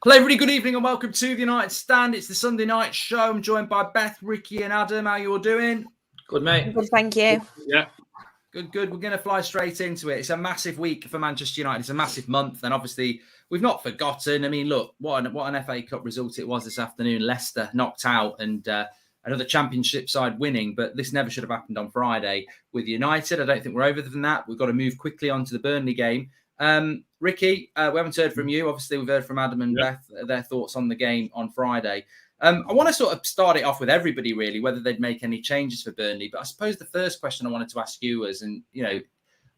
Hello, everybody. Good evening and welcome to the United Stand. It's the Sunday night show. I'm joined by Beth, Ricky, and Adam. How you all doing? Good, mate. Good, thank you. Yeah. Good. We're going to fly straight into it. It's a massive week for Manchester United. It's a massive month, and obviously we've not forgotten. I mean, look, what an FA Cup result it was this afternoon. Leicester knocked out and another Championship side winning, but this never should have happened on Friday with United. I don't think we're over than that. We've got to move quickly on to the Burnley game. Ricky, we haven't heard from you. Obviously, we've heard from Adam and Beth, their thoughts on the game on Friday. I want to sort of start it off with everybody, really, whether they'd make any changes for Burnley. But I suppose the first question I wanted to ask you was,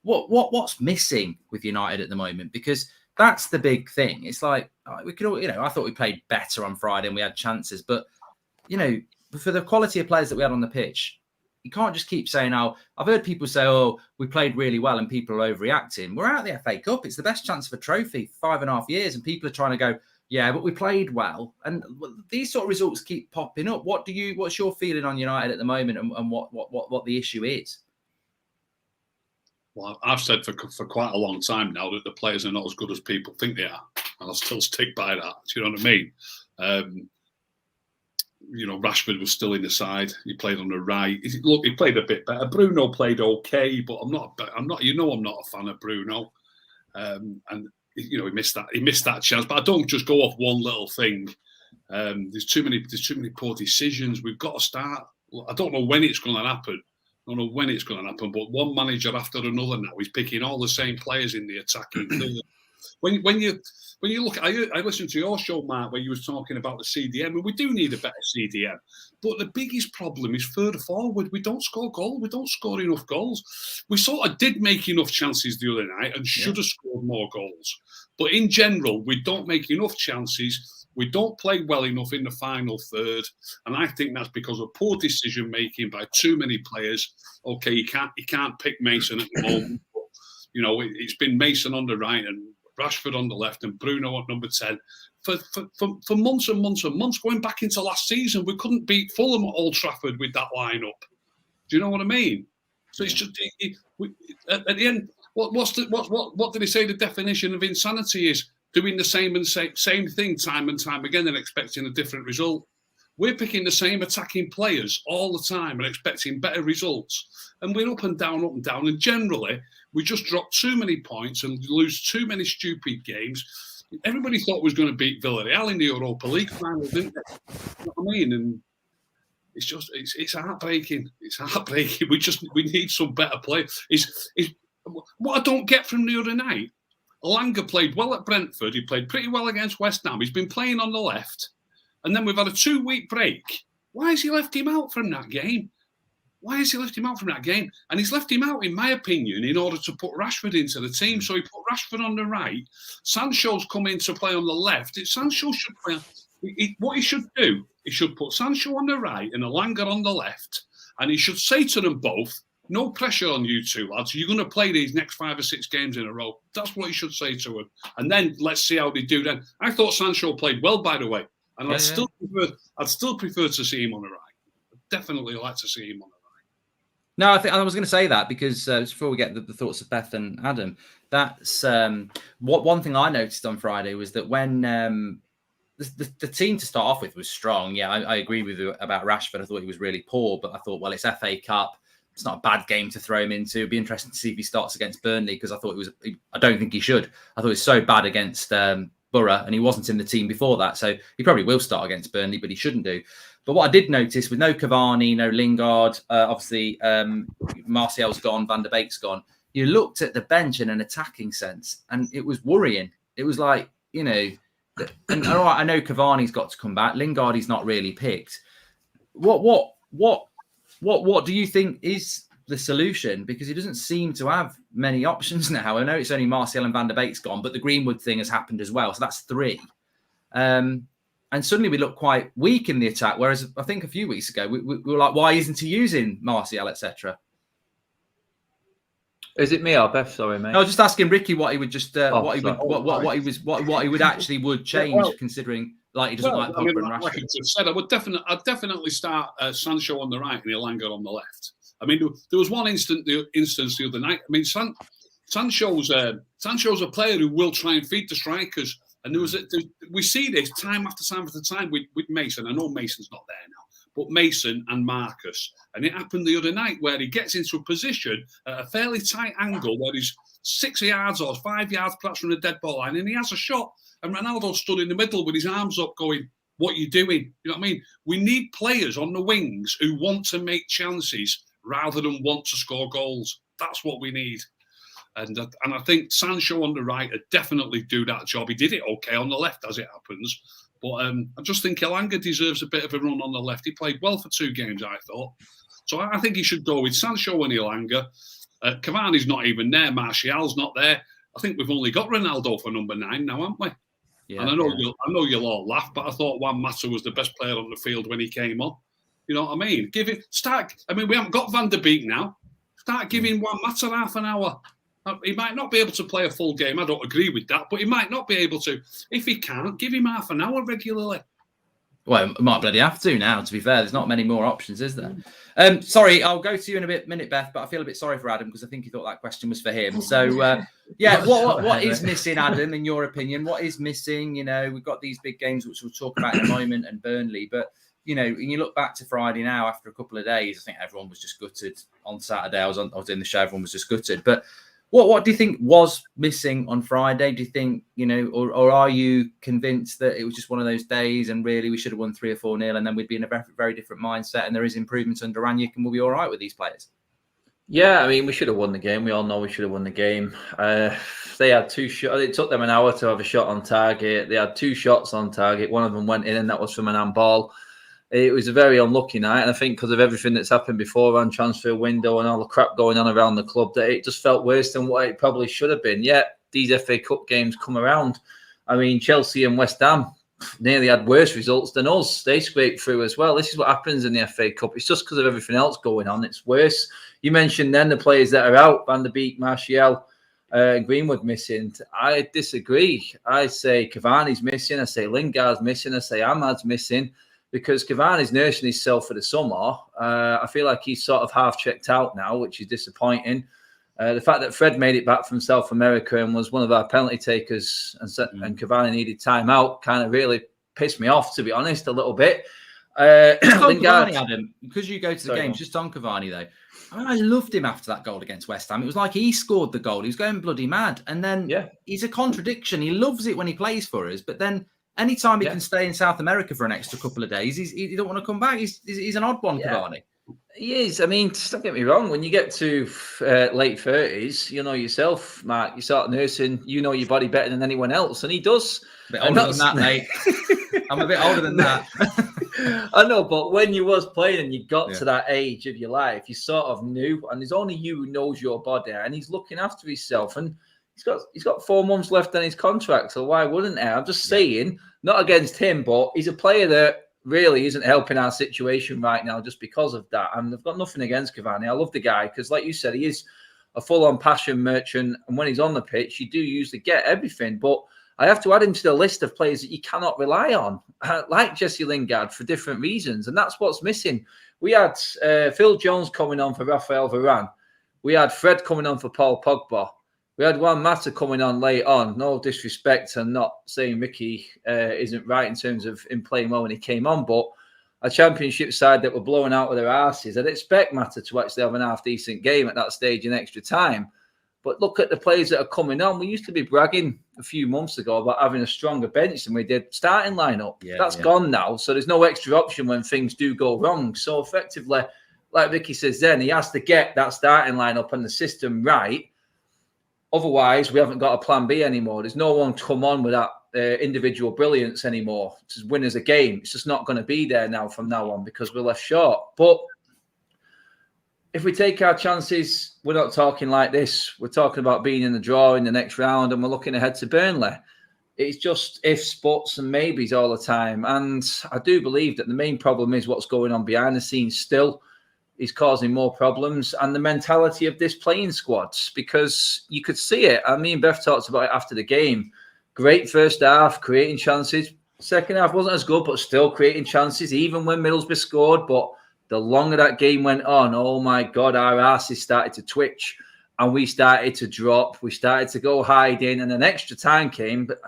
what's missing with United at the moment? Because that's the big thing. It's like we could, I thought we played better on Friday and we had chances, but for the quality of players that we had on the pitch, you can't just keep saying, "Oh, I've heard people say, oh, we played really well," and people are overreacting. We're out of the FA Cup. It's the best chance of a trophy for 5.5 years, and people are trying to go, "Yeah, but we played well." And these sort of results keep popping up. What's your feeling on United at the moment, and what the issue is? Well, I've said for quite a long time now that the players are not as good as people think they are, and I'll still stick by that. Do you know what I mean? Rashford was still in the side. He played on the right. Look, he played a bit better. Bruno played okay, but I'm not. I'm not a fan of Bruno. He missed that chance. But I don't just go off one little thing. There's too many poor decisions. We've got to start. I don't know when it's going to happen. But one manager after another now is picking all the same players in the attacking thing. When you look, I listened to your show, Mark, where you were talking about the CDM, and we do need a better CDM. But the biggest problem is further forward. We don't score goals. We don't score enough goals. We sort of did make enough chances the other night and should have scored more goals. But in general, we don't make enough chances. We don't play well enough in the final third. And I think that's because of poor decision-making by too many players. Okay, you can't pick Mason at the moment. But, it's been Mason on the right and Rashford on the left and Bruno at number 10 for months and months and months. Going back into last season, we couldn't beat Fulham at Old Trafford with that lineup. Do you know what I mean? So it's just at the end. What did he say? The definition of insanity is doing the same thing time and time again and expecting a different result. We're picking the same attacking players all the time and expecting better results. And we're up and down. And generally, we just drop too many points and lose too many stupid games. Everybody thought we was going to beat Villarreal in the Europa League final, didn't they? You know what I mean? And it's heartbreaking. It's heartbreaking. We need some better play. What I don't get from the other night, Lingard played well at Brentford. He played pretty well against West Ham. He's been playing on the left. And then we've had a 2-week break. Why has he left him out from that game? And he's left him out, in my opinion, in order to put Rashford into the team. So he put Rashford on the right. Sancho's come in to play on the left. Sancho should play. What he should do, he should put Sancho on the right and Lingard on the left. And he should say to them both, "No pressure on you two, lads. You're going to play these next 5 or 6 games in a row." That's what he should say to them. And then let's see how they do then. I thought Sancho played well, by the way. And I'd still prefer to see him on the right. I'd definitely like to see him on the right. No, I think I was going to say that because before we get the thoughts of Beth and Adam, that's one thing I noticed on Friday was that when the team to start off with was strong. Yeah, I agree with you about Rashford. I thought he was really poor, but I thought, well, it's FA Cup. It's not a bad game to throw him into. It'd be interesting to see if he starts against Burnley because I thought I don't think he should. I thought he was so bad against Borough, and he wasn't in the team before that, so he probably will start against Burnley, but he shouldn't do. But what I did notice, with no Cavani, no Lingard, obviously Martial's gone, Van der Beek's gone, you looked at the bench in an attacking sense, and it was worrying. It was like, and all right, I know Cavani's got to come back. Lingard, he's not really picked. What do you think is the solution? Because he doesn't seem to have many options now. I know it's only Martial and Van der Beek's gone, but the Greenwood thing has happened as well. So that's 3. And suddenly we look quite weak in the attack. Whereas I think a few weeks ago, we were like, why isn't he using Martial, etc.? Is it me or Beth? Sorry, mate. I was just asking Ricky what he would just what he would actually change, considering like he doesn't like Pogba and Rashford. Like I just said, I'd definitely start Sancho on the right and Lingard on the left. I mean, there was one instance the other night. I mean, Sancho's a player who will try and feed the strikers. And we see this time after time after time with Mason. I know Mason's not there now, but Mason and Marcus. And it happened the other night where he gets into a position at a fairly tight angle where he's 6 yards or 5 yards perhaps from the dead ball line, and he has a shot. And Ronaldo stood in the middle with his arms up going, what are you doing? You know what I mean? We need players on the wings who want to make chances rather than want to score goals. That's what we need. And I think Sancho on the right would definitely do that job. He did it okay on the left, as it happens. But I just think Elanga deserves a bit of a run on the left. He played well for 2 games, I thought. So I think he should go with Sancho and Elanga. Cavani's not even there. Martial's not there. I think we've only got Ronaldo for number 9 now, haven't we? Yeah, and I know you'll all laugh, but I thought Juan Mata was the best player on the field when he came on. You know what I mean? We haven't got Van der Beek now. Start giving Juan Mata half an hour. He might not be able to play a full game. I don't agree with that, but he might not be able to. If he can't, give him half an hour regularly. Well, he might bloody have to now, to be fair. There's not many more options, is there? Sorry, I'll go to you in a minute, Beth, but I feel a bit sorry for Adam because I think he thought that question was for him. So, what is missing, Adam, in your opinion? What is missing? You know, we've got these big games, which we'll talk about in a moment, and Burnley, but you know, when you look back to Friday now, after a couple of days, I think everyone was just gutted. On Saturday, I was in the show, everyone was just gutted. But what do you think was missing on Friday? Do you think, you know, or are you convinced that it was just one of those days and really we should have won 3 or 4-0 and then we'd be in a very, very different mindset and there is improvements under Rangnick and we'll be all right with these players? Yeah, I mean, we should have won the game. We all know we should have won the game. They had 2 shots. It took them an hour to have a shot on target. They had 2 shots on target. One of them went in and that was from an handball. It was a very unlucky night, and I think because of everything that's happened before on transfer window and all the crap going on around the club, that it just felt worse than what it probably should have been. Yet these FA Cup games come around. I mean, Chelsea and West Ham nearly had worse results than us. They scraped through as well. This is what happens in the FA Cup. It's just because of everything else going on. It's worse. You mentioned then the players that are out, Van der Beek, Martial, Greenwood missing. I disagree. I say Cavani's missing. I say Lingard's missing. I say Ahmad's missing. Because Cavani's nursing himself for the summer. I feel like he's sort of half checked out now, which is disappointing. The fact that Fred made it back from South America and was one of our penalty takers and Cavani needed time out kind of really pissed me off, to be honest, a little bit. Cavani, Adam, because you go to the games, just on Cavani, though. I loved him after that goal against West Ham. It was like he scored the goal. He was going bloody mad. And then he's a contradiction. He loves it when he plays for us, but then anytime he can stay in South America for an extra couple of days, he don't want to come back. He's an odd one, Cavani. He is. I mean, don't get me wrong. When you get to late 30s, you know yourself, Mark, you start nursing, you know your body better than anyone else. And he does. A bit older than that, mate. I'm a bit older than that. I know, but when you was playing and you got to that age of your life, you sort of knew, and there's only you who knows your body, and he's looking after himself. And he's got 4 months left on his contract, so why wouldn't he? I'm just saying, not against him, but he's a player that really isn't helping our situation right now just because of that. And I've got nothing against Cavani. I love the guy because, like you said, he is a full-on passion merchant, and when he's on the pitch, you do usually get everything. But I have to add him to the list of players that you cannot rely on, like Jesse Lingard, for different reasons, and that's what's missing. We had Phil Jones coming on for Rafael Varane. We had Fred coming on for Paul Pogba. We had Juan Mata coming on late on. No disrespect and not saying Ricky isn't right in terms of him playing well when he came on, but a championship side that were blowing out with their arses, I'd expect Mata to actually have an half-decent game at that stage in extra time. But look at the players that are coming on. We used to be bragging a few months ago about having a stronger bench than we did starting lineup. That's gone now. So there's no extra option when things do go wrong. So effectively, like Vicky says then, he has to get that starting lineup and the system right. Otherwise, we haven't got a plan B anymore. There's no one to come on with that individual brilliance anymore to win as a game. It's just not going to be there now from now on because we're left short. But if we take our chances, we're not talking like this. We're talking about being in the draw in the next round and we're looking ahead to Burnley. It's just ifs, buts and maybes all the time. And I do believe that the main problem is what's going on behind the scenes still is causing more problems and the mentality of this playing squad, because you could see it. And me and Beth talked about it after the game. Great first half, creating chances. Second half wasn't as good, but still creating chances, even when Middlesbrough scored. But the longer that game went on, oh my God, our asses started to twitch and we started to drop. We started to go hiding and an extra time came, but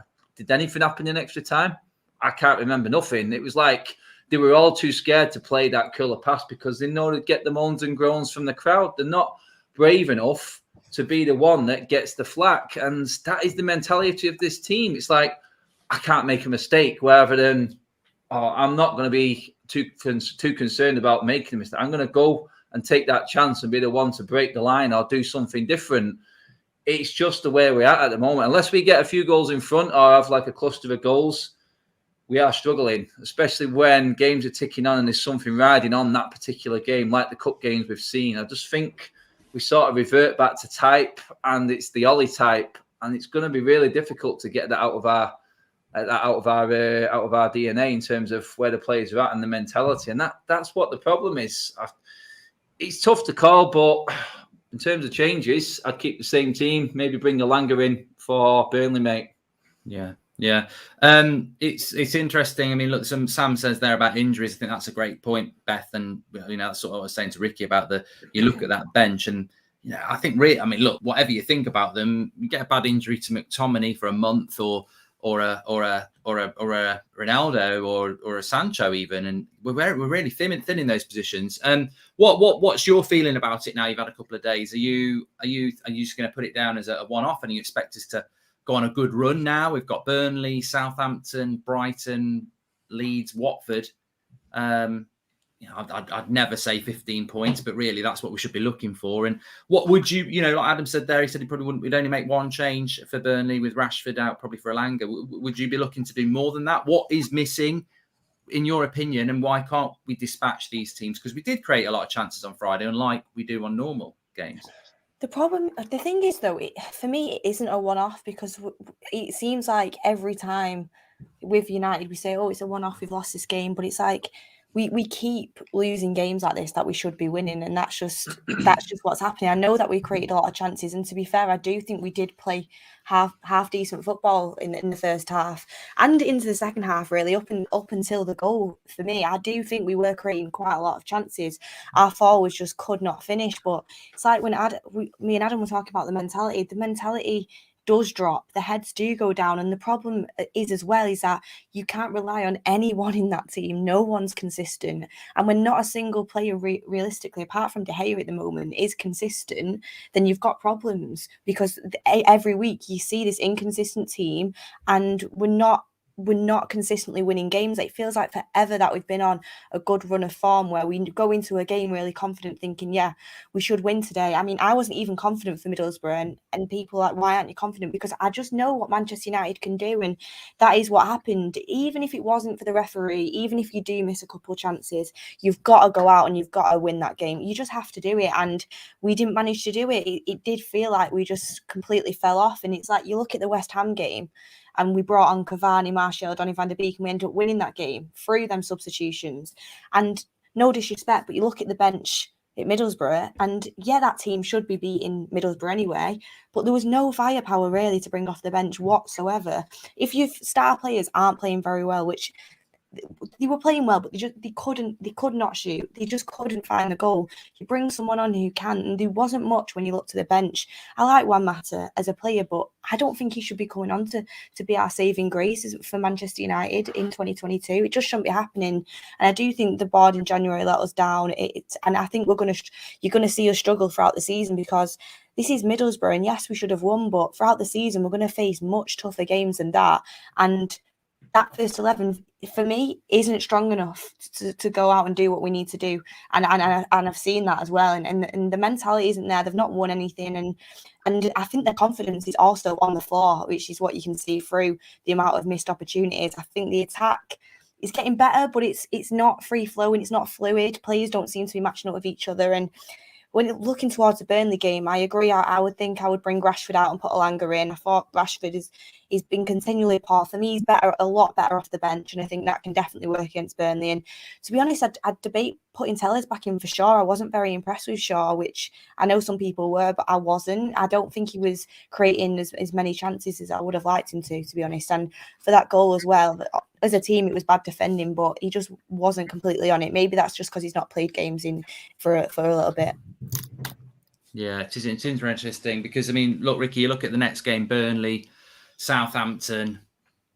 Did anything happen in extra time? I can't remember nothing. It was like they were all too scared to play that killer pass because they know to get the moans and groans from the crowd. They're not brave enough to be the one that gets the flack. And that is the mentality of this team. It's like, I can't make a mistake, rather than, oh, I'm not going to be too concerned about making a mistake. I'm going to go and take that chance and be the one to break the line or do something different. It's just the way we're at the moment. Unless we get a few goals in front or have like a cluster of goals, we are struggling, especially when games are ticking on and there's something riding on that particular game, like the cup games we've seen. I just think we sort of revert back to type, and it's the Ollie type, and it's going to be really difficult to get that out of our DNA in terms of where the players are at and the mentality, and that's what the problem is. It's tough to call, but in terms of changes, I'd keep the same team. Maybe bring Lingard in for Burnley, mate. Yeah. It's interesting. I mean, look, Sam says there about injuries. I think that's a great point, Beth. And that's what I was saying to Ricky about you look at that bench, and I think look, whatever you think about them, you get a bad injury to McTominay for a month, or a Ronaldo, or a Sancho even, and we're really thinning those positions. What's your feeling about it now? You've had a couple of days. Are you just going to put it down as a one-off, and you expect us to go on a good run now? We've got Burnley, Southampton, Brighton, Leeds, Watford. I'd never say 15 points, but really that's what we should be looking for. And what would you, like Adam said there, he said we'd only make one change for Burnley with Rashford out, probably for Elanga. Would you be looking to do more than that? What is missing, in your opinion, and why can't we dispatch these teams? Because we did create a lot of chances on Friday, unlike we do on normal games. The thing is, though, for me, it isn't a one-off, because it seems like every time with United, we say, oh, it's a one-off, we've lost this game. But it's like we keep losing games like this that we should be winning. And that's just what's happening. I know that we created a lot of chances. And to be fair, I do think we did play half decent football in the first half and into the second half, really, up until the goal. For me, I do think we were creating quite a lot of chances. Our forwards just could not finish. But it's like when me and Adam were talking about the mentality does drop, the heads do go down, and the problem is that you can't rely on anyone in that team. No one's consistent, and when not a single player realistically, apart from De Gea at the moment, is consistent, then you've got problems, because every week you see this inconsistent team, and we're not consistently winning games. It feels like forever that we've been on a good run of form where we go into a game really confident, thinking, yeah, we should win today. I mean, I wasn't even confident for Middlesbrough, and people are like, why aren't you confident? Because I just know what Manchester United can do, and that is what happened. Even if it wasn't for the referee, even if you do miss a couple of chances, you've got to go out and you've got to win that game. You just have to do it, and we didn't manage to do it. It did feel like we just completely fell off, and it's like you look at the West Ham game, and we brought on Cavani, Martial, Donny van de Beek, and we ended up winning that game through them substitutions. And no disrespect, but you look at the bench at Middlesbrough, and yeah, that team should be beating Middlesbrough anyway, but there was no firepower really to bring off the bench whatsoever. If your star players aren't playing very well, which they were playing well, but they could not shoot. They just couldn't find the goal. You bring someone on who can, and there wasn't much when you look to the bench. I like Juan Mata as a player, but I don't think he should be coming on to be our saving grace for Manchester United in 2022. It just shouldn't be happening. And I do think the board in January let us down. And I think you're going to see us struggle throughout the season, because this is Middlesbrough, and yes, we should have won, but throughout the season, we're going to face much tougher games than that. And that first 11, for me, isn't strong enough to go out and do what we need to do. And I've seen that as well. And the mentality isn't there. They've not won anything. And I think their confidence is also on the floor, which is what you can see through the amount of missed opportunities. I think the attack is getting better, but it's not free-flowing. It's not fluid. Players don't seem to be matching up with each other. And when looking towards the Burnley game, I agree. I would think I would bring Rashford out and put Elanga in. I thought Rashford he's been continually poor. For me, he's a lot better off the bench, and I think that can definitely work against Burnley. And to be honest, I'd debate putting Tellers back in for Shaw. I wasn't very impressed with Shaw, which I know some people were, but I wasn't. I don't think he was creating as many chances as I would have liked him to be honest. And for that goal as well, as a team, it was bad defending, but he just wasn't completely on it. Maybe that's just because he's not played games for a little bit. Yeah, it's interesting because, I mean, look, Ricky, you look at the next game, Burnley, Southampton,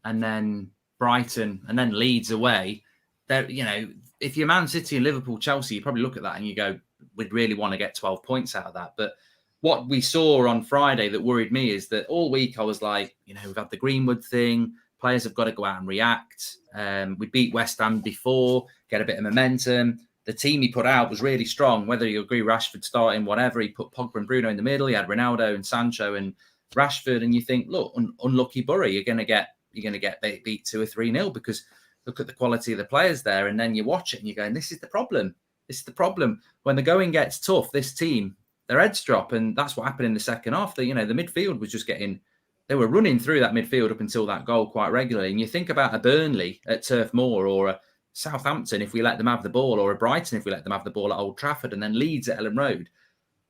and then Brighton, and then Leeds away. There, you know, if you're Man City and Liverpool, Chelsea, you probably look at that and you go, we'd really want to get 12 points out of that. But what we saw on Friday that worried me is that all week I was like, you know, we've had the Greenwood thing. Players have got to go out and react. We beat West Ham before, get a bit of momentum. The team he put out was really strong. Whether you agree Rashford starting, whatever, he put Pogba and Bruno in the middle. He had Ronaldo and Sancho and Rashford, and you think, look, unlucky Bury, you're going to get beat 2 or 3-0 because look at the quality of the players there. And then you watch it and you're going, this is the problem. This is the problem. When the going gets tough, this team, their heads drop, and that's what happened in the second half. The midfield was just getting. They were running through that midfield up until that goal quite regularly. And you think about a Burnley at Turf Moor or a Southampton if we let them have the ball, or a Brighton if we let them have the ball at Old Trafford, and then Leeds at Ellen Road.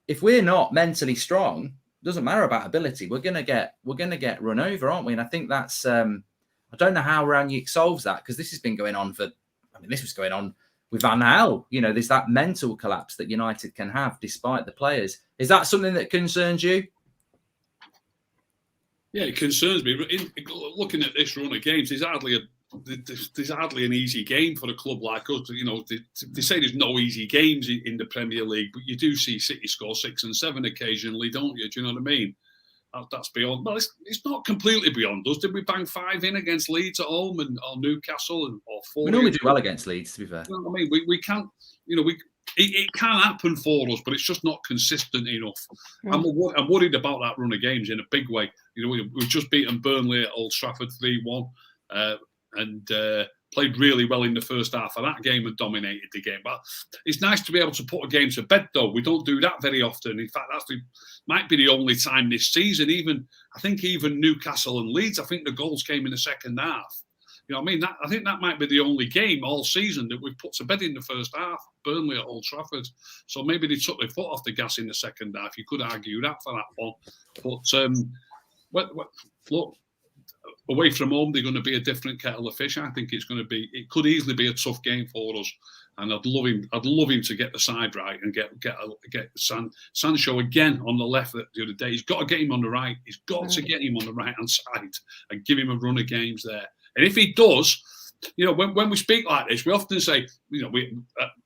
If we're not mentally strong, it doesn't matter about ability. We're gonna get run over, aren't we? And I think that's I don't know how Rangnick solves that, because this has been going on this was going on with Van Gaal. You know, there's that mental collapse that United can have despite the players. Is that something that concerns you? Yeah, it concerns me. Looking at this run of games, there's hardly an easy game for a club like us. You know, they say there's no easy games in the Premier League, but you do see City score 6 and 7 occasionally, don't you? Do you know what I mean? That's beyond. Well, it's not completely beyond us. Did we bang 5 in against Leeds at home or Newcastle or 4? We normally do well against Leeds, to be fair. You know what I mean? We can't. You know, it can happen for us, but it's just not consistent enough. I'm worried about that run of games in a big way. You know, we've just beaten Burnley at Old Trafford 3-1, and played really well in the first half of that game and dominated the game. But it's nice to be able to put a game to bed, though. We don't do that very often. In fact, might be the only time this season. I think even Newcastle and Leeds, I think the goals came in the second half. You know what I mean? I think that might be the only game all season that we've put to bed in the first half. Burnley at Old Trafford. So maybe they took their foot off the gas in the second half. You could argue that for that one. But look, away from home, they're going to be a different kettle of fish. I think it could easily be a tough game for us. And I'd love him to get the side right and get Sancho again on the left the other day. He's got to get him on the right. He's got to get him on the right-hand side and give him a run of games there. And if he does, you know, when we speak like this, we often say, you know, we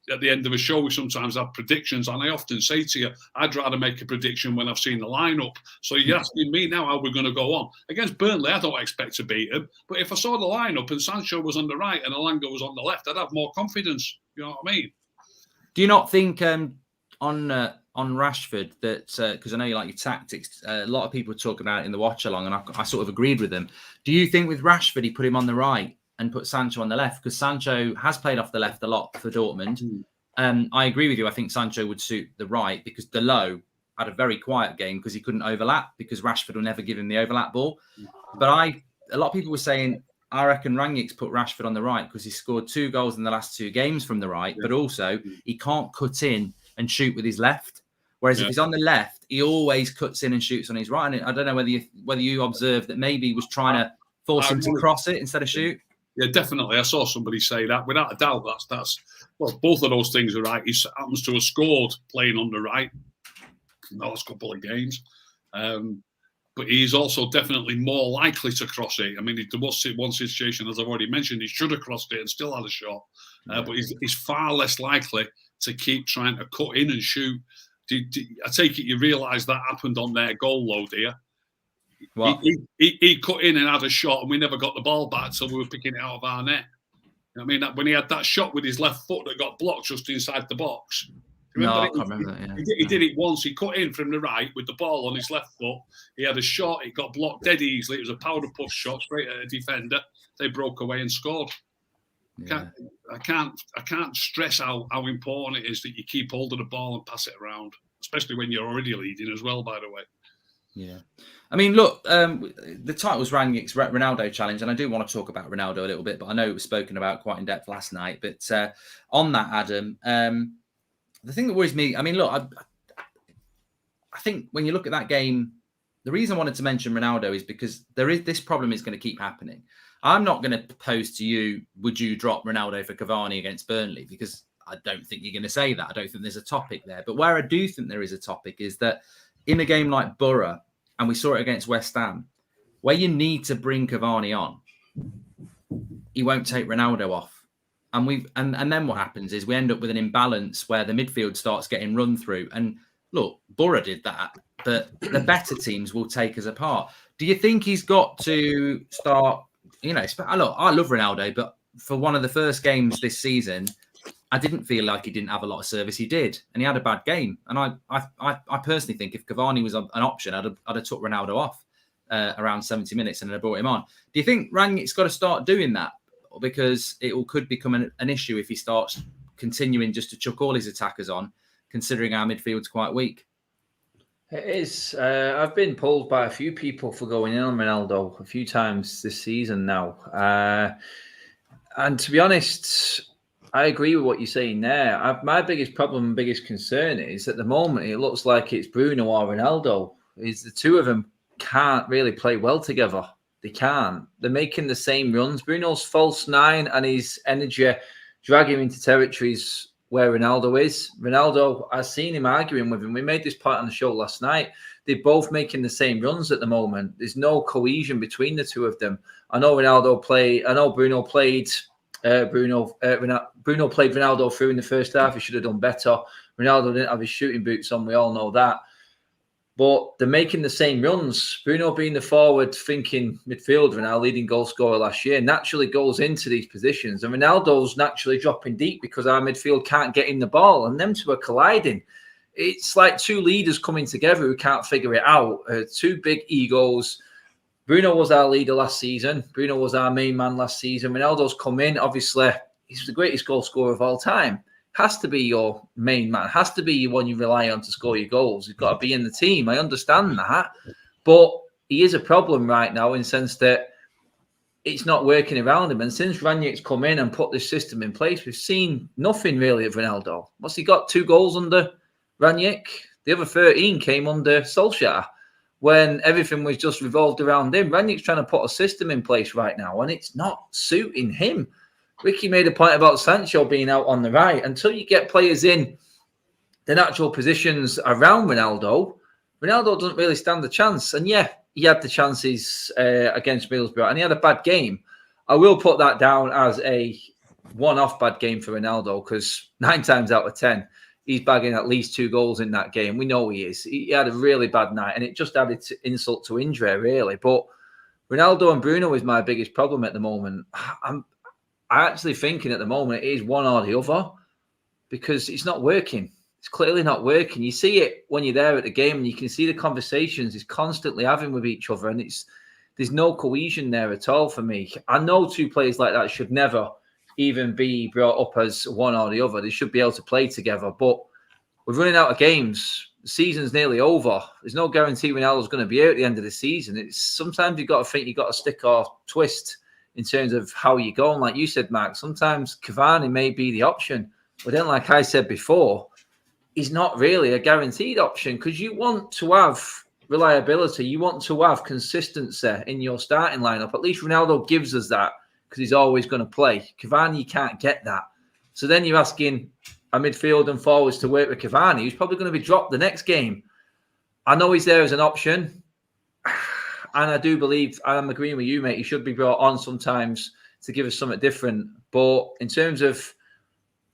at the end of a show, we sometimes have predictions. And I often say to you, I'd rather make a prediction when I've seen the lineup. So you're asking me now how we're going to go on. Against Burnley, I don't expect to beat him. But if I saw the lineup and Sancho was on the right and Alanga was on the left, I'd have more confidence. You know what I mean? Do you not think on Rashford that, because I know you like your tactics, a lot of people talk about it in the watch along, and I sort of agreed with them. Do you think with Rashford, he put him on the right and put Sancho on the left? Because Sancho has played off the left a lot for Dortmund. I agree with you. I think Sancho would suit the right, because Delo had a very quiet game because he couldn't overlap, because Rashford will never give him the overlap ball. But a lot of people were saying, I reckon Rangnick's put Rashford on the right because he scored 2 goals in the last 2 games from the right, but also he can't cut in and shoot with his left. Whereas if he's on the left, he always cuts in and shoots on his right. And I don't know whether you observed that maybe he was trying to force him to cross it instead of shoot. Yeah, definitely. I saw somebody say that. Without a doubt, that's well, both of those things are right. He happens to have scored playing on the right in the last couple of games. But he's also definitely more likely to cross it. I mean, there was one situation, as I've already mentioned, he should have crossed it and still had a shot. But he's far less likely to keep trying to cut in and shoot. I take it you realise that happened on their goal, though, dear. He cut in and had a shot, and we never got the ball back, so we were picking it out of our net. I mean, when he had that shot with his left foot that got blocked just inside the box. I can't remember that. Yeah. He did it once. He cut in from the right with the ball on his left foot. He had a shot. It got blocked dead easily. It was a powder puff shot straight at a defender. They broke away and scored. Yeah. I can't stress how important it is that you keep hold of the ball and pass it around, especially when you're already leading as well, by the way. Yeah. I mean, look, the title was Rangnick's Ronaldo challenge, and I do want to talk about Ronaldo a little bit, but I know it was spoken about quite in depth last night. But on that, Adam, the thing that worries me, I mean, look, I think when you look at that game, the reason I wanted to mention Ronaldo is because this problem is going to keep happening. I'm not going to pose to you, would you drop Ronaldo for Cavani against Burnley? Because I don't think you're going to say that. I don't think there's a topic there. But where I do think there is a topic is that in a game like Borough, and we saw it against West Ham, where you need to bring Cavani on, he won't take Ronaldo off. And then what happens is we end up with an imbalance where the midfield starts getting run through. And look, Borough did that, but the better teams will take us apart. Do you think he's got to start, look, I love Ronaldo, but for one of the first games this season, I didn't feel like he didn't have a lot of service. He did, and he had a bad game. And I personally think if Cavani was an option, I'd have took Ronaldo off around 70 minutes and then I brought him on. Do you think Rangnick's got to start doing that? Because it could become an issue if he starts continuing just to chuck all his attackers on, considering our midfield's quite weak. It is. I've been pulled by a few people for going in on Ronaldo a few times this season now. And to be honest, I agree with what you're saying there. My biggest problem and biggest concern is at the moment, it looks like it's Bruno or Ronaldo. Is the two of them can't really play well together. They can't. They're making the same runs. Bruno's false nine and his energy drag him into territories where Ronaldo is. Ronaldo, I've seen him arguing with him. We made this point on the show last night. They're both making the same runs at the moment. There's no cohesion between the two of them. I know Bruno played Bruno played Ronaldo through in the first half. He should have done better. Ronaldo didn't have his shooting boots on. We all know that. But they're making the same runs. Bruno being the forward-thinking midfielder and our leading goal scorer last year naturally goes into these positions. And Ronaldo's naturally dropping deep because our midfield can't get in the ball. And them two are colliding. It's like two leaders coming together who can't figure it out. Two big egos. Bruno was our leader last season. Bruno was our main man last season. Ronaldo's come in. Obviously, he's the greatest goal scorer of all time. Has to be your main man. Has to be your one you rely on to score your goals. He's got to be in the team. I understand that. But he is a problem right now in the sense that it's not working around him. And since Rangnick's come in and put this system in place, we've seen nothing really of Ronaldo. What's he got? 2 goals under Rangnick? The other 13 came under Solskjaer when everything was just revolved around him. Rangnick's trying to put a system in place right now, and it's not suiting him. Ricky made a point about Sancho being out on the right. Until you get players in the natural positions around Ronaldo, Ronaldo doesn't really stand a chance. And yeah, he had the chances against Middlesbrough, and he had a bad game. I will put that down as a one-off bad game for Ronaldo because 9 times out of 10, he's bagging at least 2 goals in that game. We know he is. He had a really bad night, and it just added insult to injury, really. But Ronaldo and Bruno is my biggest problem at the moment. I'm actually thinking at the moment it is one or the other because it's not working. It's clearly not working. You see it when you're there at the game and you can see the conversations he's constantly having with each other, and there's no cohesion there at all for me. I know 2 players like that should never even be brought up as one or the other. They should be able to play together, but we're running out of games. The season's nearly over. There's no guarantee Ronaldo's going to be out at the end of the season. Sometimes you've got to think you've got to stick or twist in terms of how you're going. Like you said, Mark, sometimes Cavani may be the option. But then, like I said before, he's not really a guaranteed option because you want to have reliability. You want to have consistency in your starting lineup. At least Ronaldo gives us that because he's always going to play. Cavani, you can't get that. So then you're asking a midfield and forwards to work with Cavani, who's probably going to be dropped the next game. I know he's there as an option. And I do believe, I'm agreeing with you, mate, he should be brought on sometimes to give us something different. But in terms of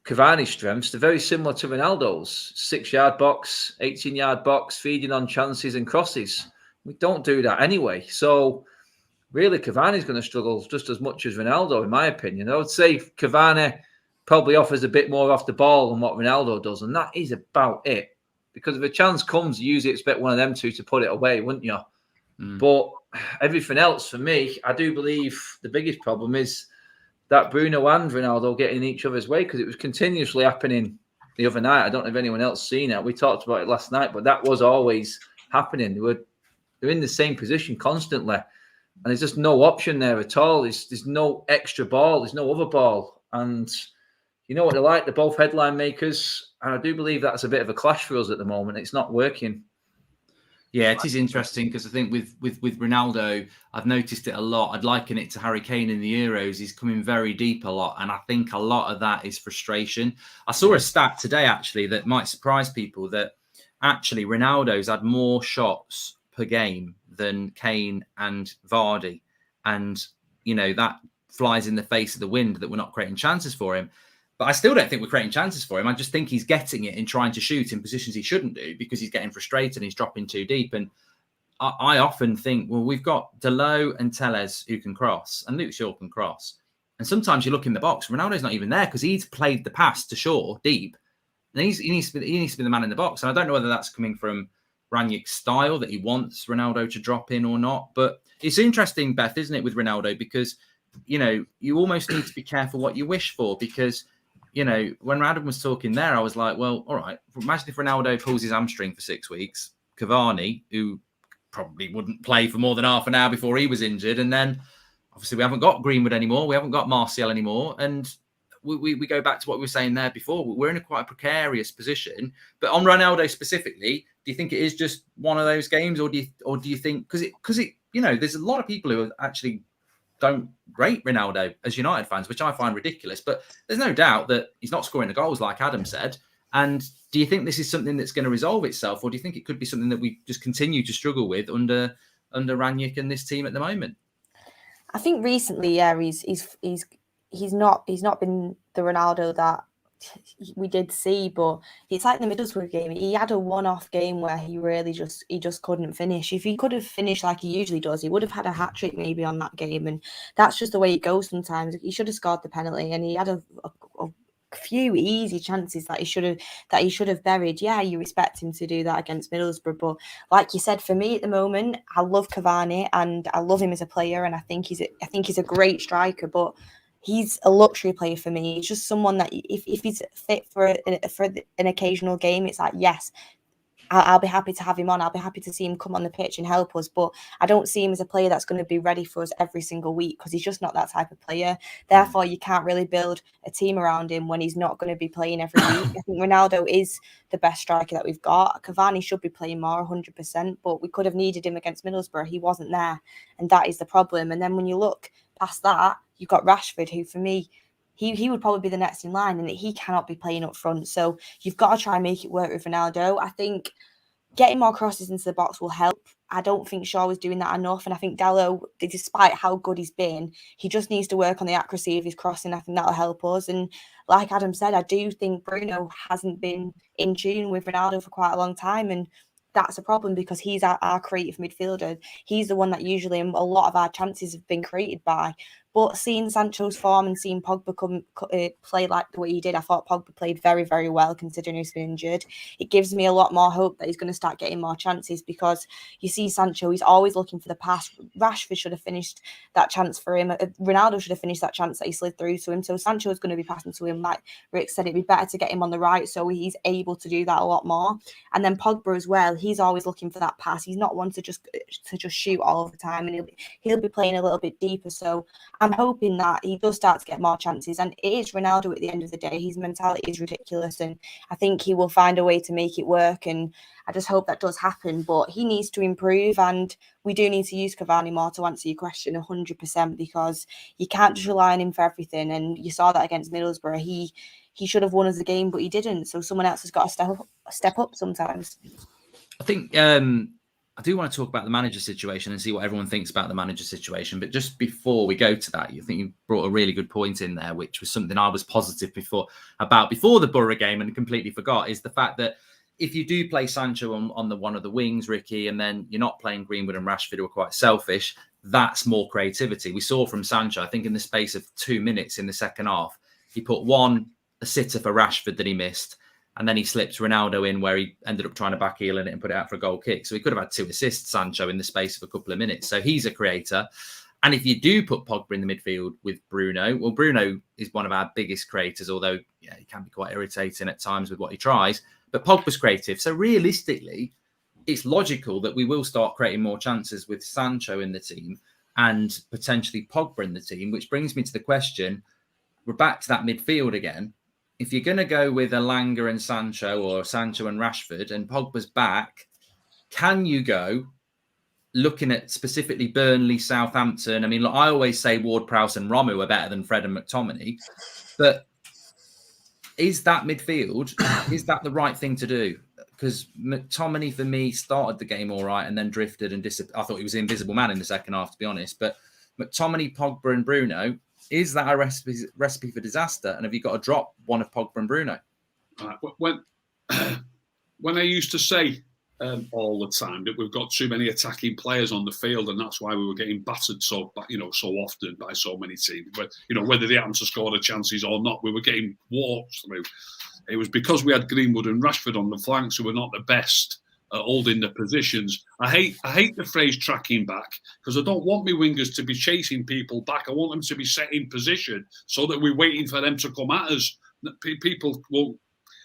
Cavani's strengths, they're very similar to Ronaldo's. 6-yard box, 18-yard box, feeding on chances and crosses. We don't do that anyway. So really, Cavani's going to struggle just as much as Ronaldo, in my opinion. I would say Cavani probably offers a bit more off the ball than what Ronaldo does, and that is about it. Because if a chance comes, you usually expect one of them two to put it away, wouldn't you? But everything else, for me, I do believe the biggest problem is that Bruno and Ronaldo getting in each other's way because it was continuously happening the other night. I don't know if anyone else seen it. We talked about it last night, but that was always happening. They're in the same position constantly, and there's just no option there at all. There's no extra ball. There's no other ball. And you know what they're like? They're both headline makers, and I do believe that's a bit of a clash for us at the moment. It's not working. Yeah, it is interesting because I think with Ronaldo, I've noticed it a lot. I'd liken it to Harry Kane in the Euros. He's coming very deep a lot, and I think a lot of that is frustration. I saw a stat today, actually, that might surprise people, that actually Ronaldo's had more shots per game than Kane and Vardy. And, that flies in the face of the wind that we're not creating chances for him. But I still don't think we're creating chances for him. I just think he's getting it in trying to shoot in positions he shouldn't do because he's getting frustrated and he's dropping too deep. And I often think, well, we've got Delo and Tellez who can cross and Luke Shaw can cross. And sometimes you look in the box, Ronaldo's not even there because he's played the pass to Shaw deep. And he needs to be the man in the box. And I don't know whether that's coming from Rangnick's style, that he wants Ronaldo to drop in or not. But it's interesting, Beth, isn't it, with Ronaldo? Because, you almost need to be careful what you wish for because, when Adam was talking there, I was like, well, all right, imagine if Ronaldo pulls his hamstring for 6 weeks, Cavani, who probably wouldn't play for more than half an hour before he was injured. And then obviously we haven't got Greenwood anymore. We haven't got Martial anymore. And we go back to what we were saying there before. We're in a quite precarious position. But on Ronaldo specifically, do you think it is just one of those games, or do you think because there's a lot of people who actually don't rate Ronaldo as United fans, which I find ridiculous. But there's no doubt that he's not scoring the goals, like Adam said. And do you think this is something that's going to resolve itself, or do you think it could be something that we just continue to struggle with under Rangnick and this team at the moment? I think recently, he's not been the Ronaldo that we did see, but it's like the Middlesbrough game. He had a one-off game where he really just couldn't finish. If he could have finished like he usually does, he would have had a hat-trick maybe on that game, and that's just the way it goes sometimes. He should have scored the penalty, and he had a few easy chances that he should have buried. Yeah, you expect him to do that against Middlesbrough, but like you said, for me at the moment, I love Cavani and I love him as a player, and I think he's a great striker, but he's a luxury player for me. He's just someone that if he's fit for an occasional game, it's like, yes, I'll be happy to have him on. I'll be happy to see him come on the pitch and help us. But I don't see him as a player that's going to be ready for us every single week because he's just not that type of player. Therefore, you can't really build a team around him when he's not going to be playing every week. I think Ronaldo is the best striker that we've got. Cavani should be playing more, 100%, but we could have needed him against Middlesbrough. He wasn't there, and that is the problem. And then when you look past that, you've got Rashford, who for me, he would probably be the next in line, and he cannot be playing up front. So you've got to try and make it work with Ronaldo. I think getting more crosses into the box will help. I don't think Shaw was doing that enough. And I think Dallo, despite how good he's been, he just needs to work on the accuracy of his crossing. I think that'll help us. And like Adam said, I do think Bruno hasn't been in tune with Ronaldo for quite a long time. And that's a problem because he's our creative midfielder. He's the one that usually a lot of our chances have been created by. But seeing Sancho's form and seeing Pogba play like the way he did, I thought Pogba played very, very well considering he's been injured. It gives me a lot more hope that he's going to start getting more chances because you see Sancho, he's always looking for the pass. Rashford should have finished that chance for him. Ronaldo should have finished that chance that he slid through to him. So Sancho is going to be passing to him. Like Rick said, it'd be better to get him on the right so he's able to do that a lot more. And then Pogba as well, he's always looking for that pass. He's not one to just shoot all of the time, and he'll be playing a little bit deeper. So I'm hoping that he does start to get more chances. And it is Ronaldo at the end of the day. His mentality is ridiculous. And I think he will find a way to make it work. And I just hope that does happen. But he needs to improve. And we do need to use Cavani more to answer your question 100% because you can't just rely on him for everything. And you saw that against Middlesbrough. He should have won us the game, but he didn't. So someone else has got to step up sometimes. I think I do want to talk about the manager situation and see what everyone thinks about the manager situation. But just before we go to that, you think you brought a really good point in there, which was something I was positive before the Borough game and completely forgot, is the fact that if you do play Sancho on the one of the wings, Ricky, and then you're not playing Greenwood and Rashford, who are quite selfish, that's more creativity. We saw from Sancho, I think in the space of 2 minutes in the second half, he put a sitter for Rashford that he missed. And then he slipped Ronaldo in where he ended up trying to back heel in it and put it out for a goal kick. So he could have had 2 assists, Sancho, in the space of a couple of minutes. So he's a creator. And if you do put Pogba in the midfield with Bruno, well, Bruno is one of our biggest creators, although he can be quite irritating at times with what he tries. But Pogba's creative. So realistically, it's logical that we will start creating more chances with Sancho in the team and potentially Pogba in the team, which brings me to the question, we're back to that midfield again. If you're going to go with Elanga and Sancho or Sancho and Rashford and Pogba's back, can you go looking at specifically Burnley, Southampton? I mean, look, I always say Ward-Prowse and Romu are better than Fred and McTominay, but is that midfield, is that the right thing to do? Because McTominay, for me, started the game all right and then drifted and disappeared. I thought he was the invisible man in the second half, to be honest. But McTominay, Pogba, and Bruno. Is that a recipe for disaster? And have you got to drop one of Pogba and Bruno? When I used to say all the time that we've got too many attacking players on the field, and that's why we were getting battered so often by so many teams. But whether they happened to score the chances or not, we were getting walks through. It was because we had Greenwood and Rashford on the flanks who were not the best at holding the positions. I hate the phrase tracking back, because I don't want my wingers to be chasing people back. I want them to be set in position so that we're waiting for them to come at us.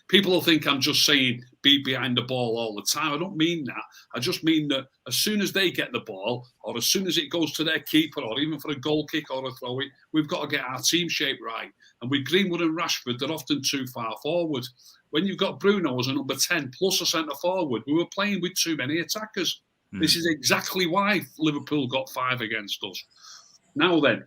People will think I'm just saying be behind the ball all the time. I don't mean that. I just mean that as soon as they get the ball, or as soon as it goes to their keeper, or even for a goal kick or a throw, we've got to get our team shape right. And with Greenwood and Rashford, they're often too far forward. When you've got Bruno as a number 10 plus a centre forward, we were playing with too many attackers. This is exactly why Liverpool got 5 against us. Now then,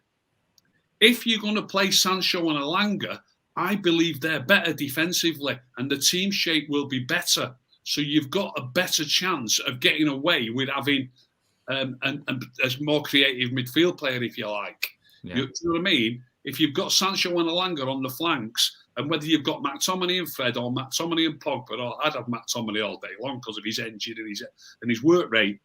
if you're going to play Sancho and Elanga, I believe they're better defensively and the team shape will be better. So you've got a better chance of getting away with having a more creative midfield player, if you like. Yeah. You know what I mean? If you've got Sancho and Elanga on the flanks, and whether you've got McTominay and Fred or McTominay and Pogba, or I'd have McTominay all day long because of his engine and his work rate.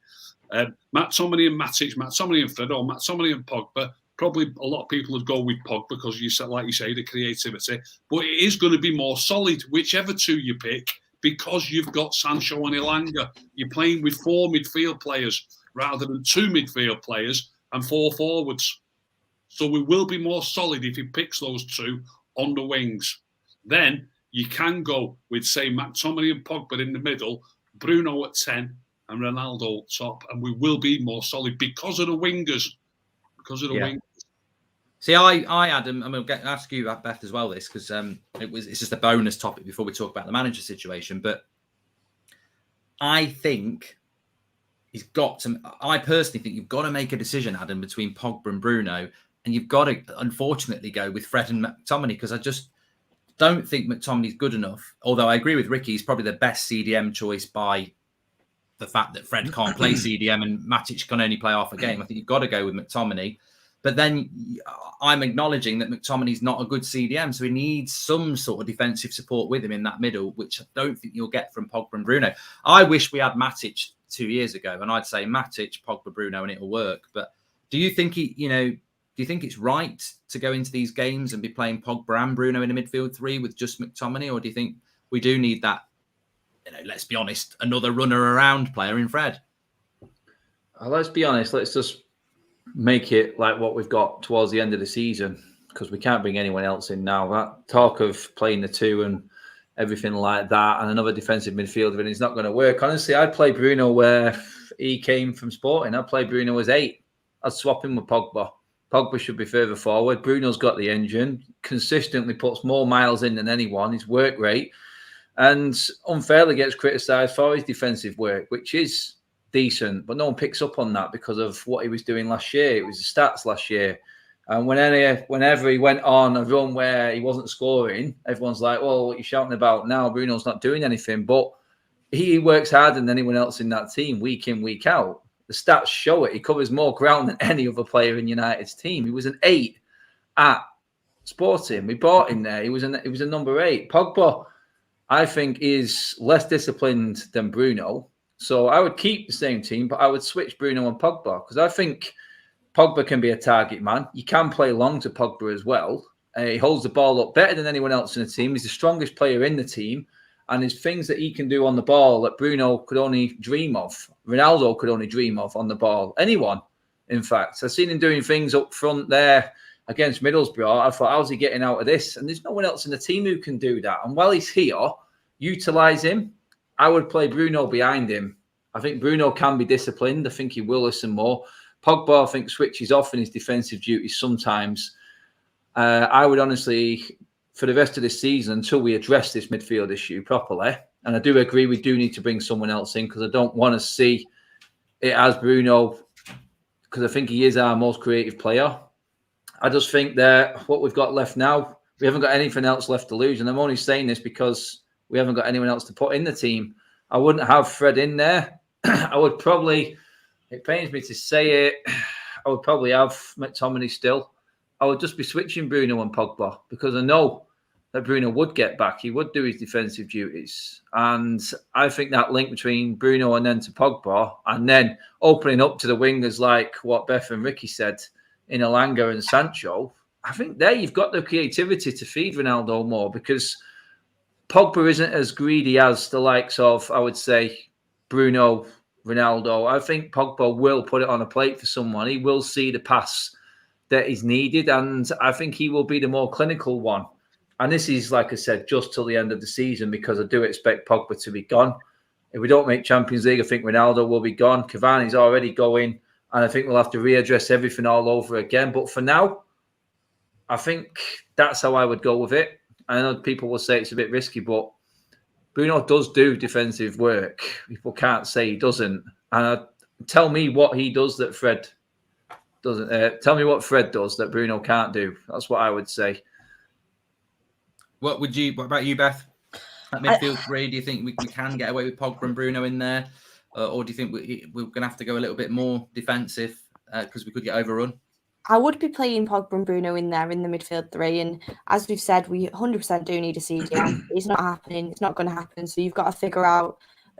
McTominay and Matic, McTominay and Fred, or McTominay and Pogba. Probably a lot of people would go with Pogba because like you say, the creativity. But it is going to be more solid, whichever two you pick, because you've got Sancho and Elanga. You're playing with 4 midfield players rather than 2 midfield players and 4 forwards. So we will be more solid if he picks those 2 on the wings. Then you can go with, say, McTominay and Pogba in the middle, Bruno at 10 and Ronaldo at top, and we will be more solid because of the wingers. Because of the wingers. See, I Adam, I'm going to ask you, Beth, as well, this, because it's just a bonus topic before we talk about the manager situation. But I think I personally think you've got to make a decision, Adam, between Pogba and Bruno. And you've got to, unfortunately, go with Fred and McTominay, because I just don't think McTominay's good enough. Although I agree with Ricky, he's probably the best CDM choice by the fact that Fred can't play CDM and Matic can only play half a game. I think you've got to go with McTominay. But then I'm acknowledging that McTominay's not a good CDM, so he needs some sort of defensive support with him in that middle, which I don't think you'll get from Pogba and Bruno. I wish we had Matic 2 years ago, and I'd say Matic, Pogba, Bruno, and it'll work. But do you think do you think it's right to go into these games and be playing Pogba and Bruno in a midfield 3 with just McTominay, or do you think we do need that, let's be honest, another runner around player in Fred? Let's be honest. Let's just make it like what we've got towards the end of the season, because we can't bring anyone else in now. That talk of playing the 2 and everything like that and another defensive midfielder, and it's not going to work. Honestly, I'd play Bruno where he came from Sporting. I'd play Bruno as 8. I'd swap him with Pogba. Pogba should be further forward. Bruno's got the engine, consistently puts more miles in than anyone, his work rate, and unfairly gets criticised for his defensive work, which is decent, but no one picks up on that because of what he was doing last year. It was the stats last year. And whenever he went on a run where he wasn't scoring, everyone's like, well, what are you shouting about now? Bruno's not doing anything. But he works harder than anyone else in that team, week in, week out. The stats show it. He covers more ground than any other player in United's team. He was an 8 at Sporting. We bought him there. He was a number 8. Pogba, I think, is less disciplined than Bruno. So I would keep the same team, but I would switch Bruno and Pogba, because I think Pogba can be a target man. You can play long to Pogba as well. He holds the ball up better than anyone else in the team. He's the strongest player in the team. And there's things that he can do on the ball that Bruno could only dream of. Ronaldo could only dream of on the ball. Anyone, in fact. I've seen him doing things up front there against Middlesbrough. I thought, how's he getting out of this? And there's no one else in the team who can do that. And while he's here, utilise him. I would play Bruno behind him. I think Bruno can be disciplined. I think he will listen more. Pogba, I think, switches off in his defensive duties sometimes. I would honestly, for the rest of this season, until we address this midfield issue properly, and I do agree we do need to bring someone else in, because I don't want to see it as Bruno, because I think he is our most creative player. I just think that what we've got left now, we haven't got anything else left to lose. And I'm only saying this because we haven't got anyone else to put in the team. I wouldn't have Fred in there. I would probably, it pains me to say it, I would probably have McTominay still. I would just be switching Bruno and Pogba because I know that Bruno would get back. He would do his defensive duties. And I think that link between Bruno and then to Pogba and then opening up to the wingers like what Beth and Ricky said in Elanga and Sancho, I think there you've got the creativity to feed Ronaldo more because Pogba isn't as greedy as the likes of, I would say, Bruno, Ronaldo. I think Pogba will put it on a plate for someone. He will see the pass that is needed, and I think he will be the more clinical one. And this is, like I said, just till the end of the season because I do expect Pogba to be gone. If we don't make Champions League, I think Ronaldo will be gone. Cavani's already going, and I think we'll have to readdress everything all over again. But for now, I think that's how I would go with it. I know people will say it's a bit risky, but Bruno does do defensive work. People can't say he doesn't. And tell me what he does that Fred doesn't. Tell me what Fred does that Bruno can't do. That's what I would say. What about you, Beth? At midfield three, do you think we can get away with Pogba and Bruno in there? Or do you think we're going to have to go a little bit more defensive because we could get overrun? I would be playing Pogba and Bruno in there in the midfield three. And as we've said, we 100% do need a CDM. It's not happening. It's not going to happen. So you've got to figure out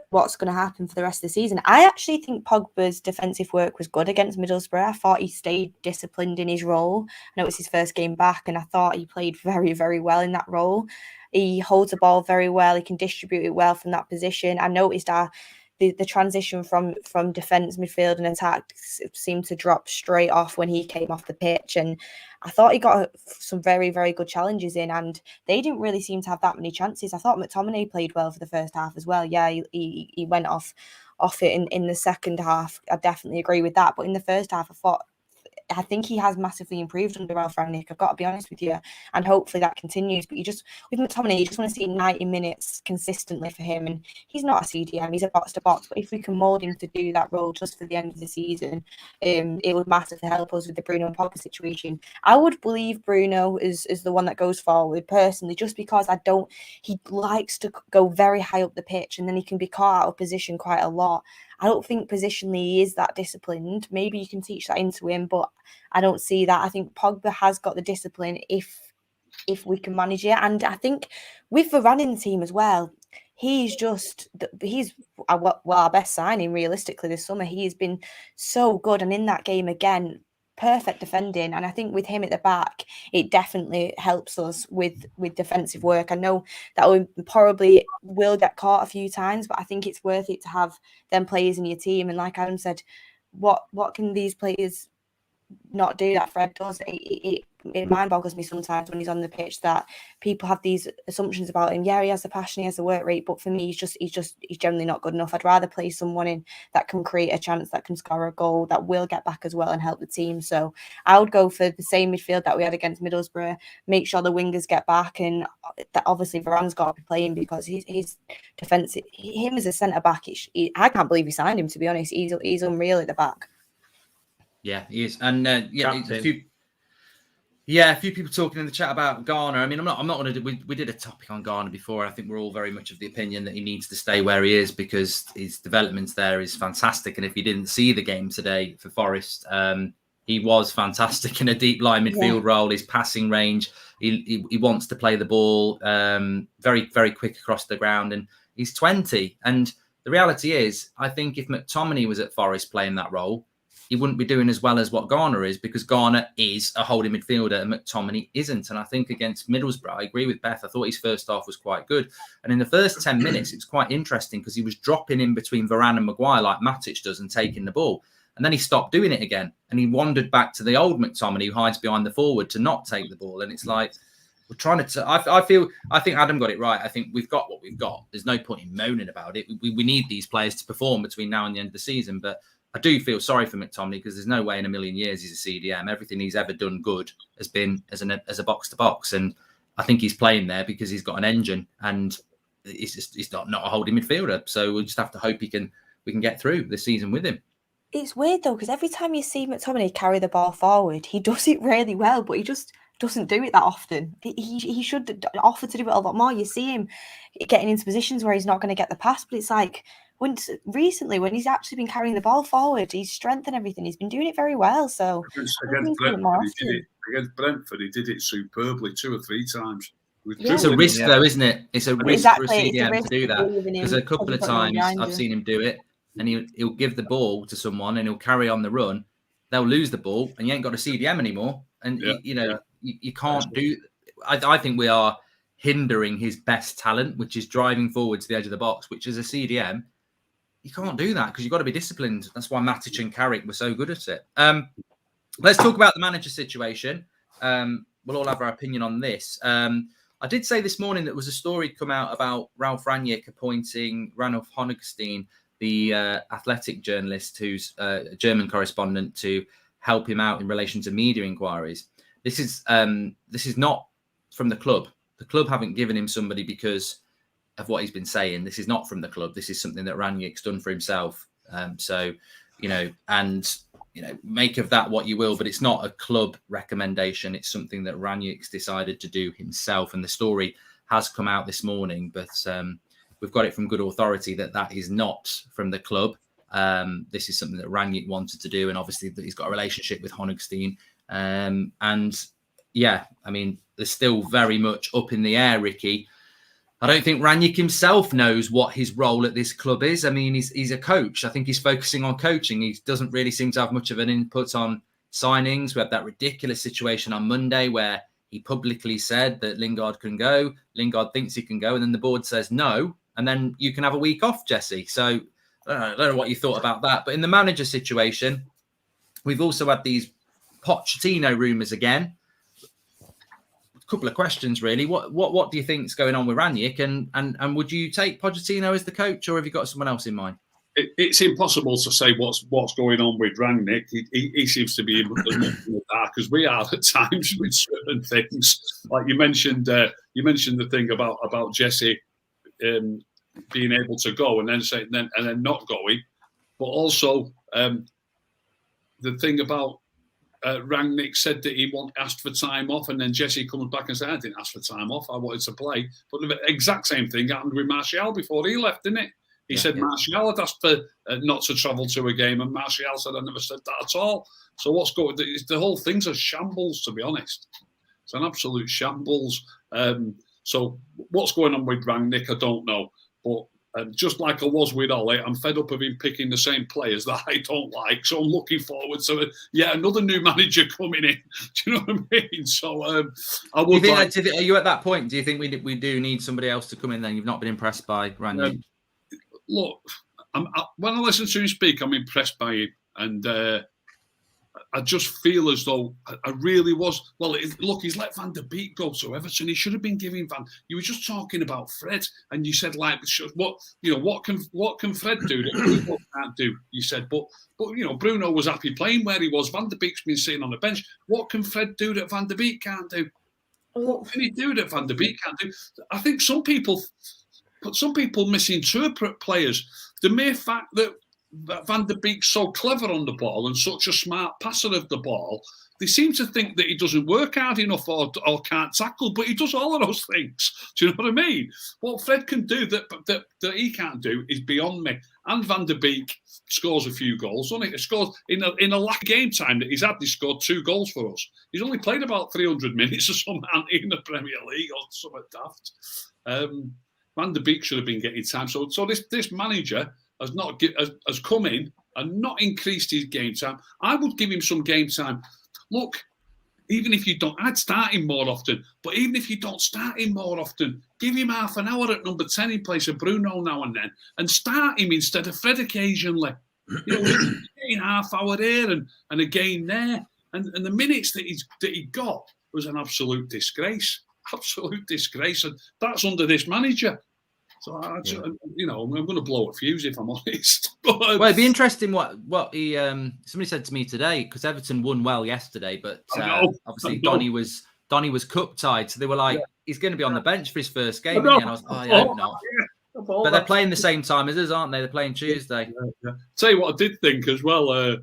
what's going to happen for the rest of the season. I actually think Pogba's defensive work was good against Middlesbrough. I thought he stayed disciplined in his role. I know it was his first game back, and I thought he played very, very well in that role. He holds the ball very well. He can distribute it well from that position. I noticed the transition from defence, midfield and attack seemed to drop straight off when he came off the pitch. And I thought he got some very, very good challenges in, and they didn't really seem to have that many chances. I thought McTominay played well for the first half as well. Yeah, he went off it in the second half. I definitely agree with that. But in the first half, I think he has massively improved under Ralph Rangnick. I've got to be honest with you, and hopefully that continues. But with McTominay, you just want to see 90 minutes consistently for him, and he's not a CDM; he's a box to box. But if we can mould him to do that role just for the end of the season, it would massively help us with the Bruno and Pogba situation. I would believe Bruno is the one that goes forward personally, just because he likes to go very high up the pitch, and then he can be caught out of position quite a lot. I don't think positionally he is that disciplined. Maybe you can teach that into him, but I don't see that. I think Pogba has got the discipline if we can manage it. And I think with Varane in the team as well, he's our best signing realistically this summer. He has been so good. And in that game again, perfect defending. And I think with him at the back, it definitely helps us with defensive work. I know that we probably will get caught a few times, but I think it's worth it to have them players in your team. And like Adam said, what can these players not do that Fred does? It mind boggles me sometimes when he's on the pitch that people have these assumptions about him. Yeah, he has the passion, he has the work rate, but for me, he's generally not good enough. I'd rather play someone in that can create a chance, that can score a goal, that will get back as well and help the team. So I would go for the same midfield that we had against Middlesbrough. Make sure the wingers get back, and that obviously Varane's got to be playing because he's defensive. Him as a centre back, I can't believe he signed him. To be honest, he's unreal at the back. Yeah, he is, and a few people talking in the chat about Garner. I mean, I'm not going to do. We did a topic on Garner before. I think we're all very much of the opinion that he needs to stay where he is because his development there is fantastic. And if you didn't see the game today for Forest, he was fantastic in a deep line midfield role. His passing range, he wants to play the ball very, very quick across the ground, and he's 20. And the reality is, I think if McTominay was at Forest playing that role, he wouldn't be doing as well as what Garner is because Garner is a holding midfielder and McTominay isn't. And I think against Middlesbrough, I agree with Beth. I thought his first half was quite good. And in the first 10 minutes, it was quite interesting because he was dropping in between Varane and Maguire like Matic does and taking the ball. And then he stopped doing it again. And he wandered back to the old McTominay who hides behind the forward to not take the ball. And it's like, we're trying to... I think Adam got it right. I think we've got what we've got. There's no point in moaning about it. We need these players to perform between now and the end of the season. But I do feel sorry for McTominay because there's no way in a million years he's a CDM. Everything he's ever done good has been as a box to box, and I think he's playing there because he's got an engine and he's not a holding midfielder. So we'll just have to hope we can get through the season with him. It's weird though because every time you see McTominay carry the ball forward, he does it really well, but he just doesn't do it that often. He should offer to do it a lot more. You see him getting into positions where he's not going to get the pass, but it's like, recently when he's actually been carrying the ball forward, his strength and everything, he's been doing it very well. So against Brentford, he did it superbly 2 or 3 times. It's a risk, though, isn't it? It's a risk for a CDM to do that, because a couple of times I've seen him do it, and he'll give the ball to someone and he'll carry on the run. They'll lose the ball, and you ain't got a CDM anymore. And you can't do. I think we are hindering his best talent, which is driving forward to the edge of the box, which is a CDM. You can't do that because you've got to be disciplined. That's why Matic and Carrick were so good at it. Let's talk about the manager situation. We'll all have our opinion on this. I did say this morning that there was a story come out about Ralf Rangnick appointing Ranulf Honigstein, the athletic journalist who's a German correspondent, to help him out in relation to media inquiries. This is not from the club. The club haven't given him somebody because of what he's been saying. This is not from the club. This is something that Rangnick's done for himself. Make of that what you will, but it's not a club recommendation. It's something that Rangnick's decided to do himself. And the story has come out this morning, but we've got it from good authority that is not from the club. This is something that Rangnick wanted to do. And obviously that he's got a relationship with Honigstein. They're still very much up in the air, Ricky. I don't think Rangnick himself knows what his role at this club is. I mean, he's a coach. I think he's focusing on coaching. He doesn't really seem to have much of an input on signings. We had that ridiculous situation on Monday where he publicly said that Lingard can go. Lingard thinks he can go, and then the board says no, and then you can have a week off, Jesse. So I don't know what you thought about that. But in the manager situation, we've also had these Pochettino rumours again. Couple of questions, really. What do you think is going on with Rangnick, and would you take Pochettino as the coach, or have you got someone else in mind? It's impossible to say what's going on with Rangnick. He seems to be in the dark as we are at times with certain things. Like you mentioned the thing about Jesse being able to go and then not going, but also the thing about. Rangnick said that he asked for time off, and then Jesse comes back and said, I didn't ask for time off, I wanted to play. But the exact same thing happened with Martial before he left, didn't it? He said Martial had asked for not to travel to a game, and Martial said, I never said that at all. So what's going on? The whole thing's a shambles, to be honest. It's an absolute shambles. So what's going on with Rangnick, I don't know. But just like I was with Ollie, I'm fed up of him picking the same players that I don't like. So I'm looking forward to another new manager coming in. Do you know what I mean? So I would. Are you at that point? Do you think we do need somebody else to come in? Then you've not been impressed by Rangnick. Look, when I listen to him speak, I'm impressed by him, and I just feel as though I really was. Well, look, he's let Van der Beek go to Everton. He should have been giving Van. You were just talking about Fred, and you said what can Fred do that Bruno can't do? You said, but Bruno was happy playing where he was. Van der Beek's been sitting on the bench. What can Fred do that Van der Beek can't do? What can he do that Van der Beek can't do? I think some people misinterpret players. The mere fact that Van der Beek's so clever on the ball and such a smart passer of the ball, they seem to think that he doesn't work hard enough or can't tackle, but he does all of those things. Do you know what I mean? What Fred can do that he can't do is beyond me. And Van der Beek scores a few goals, doesn't he? He scores in a lack of game time that he's had. He scored 2 goals for us. He's only played about 300 minutes or something in the Premier League or something daft. Van der Beek should have been getting time. So this manager has come in and not increased his game time. I would give him some game time. Look, even if you don't, I'd start him more often. But even if you don't start him more often, give him half an hour at number 10 in place of Bruno now and then, and start him instead of Fred occasionally. Getting half hour here and a game there, and the minutes that he got was an absolute disgrace, and that's under this manager. So I'm going to blow a fuse if I'm honest. Well, it'd be interesting what he somebody said to me today, because Everton won well yesterday, but obviously Donny was cup tied, so they were like, he's going to be on the bench for his first game. And I was, I hope not. But they're playing the same time as us, aren't they? They're playing Tuesday. Yeah. Tell you what, I did think as well.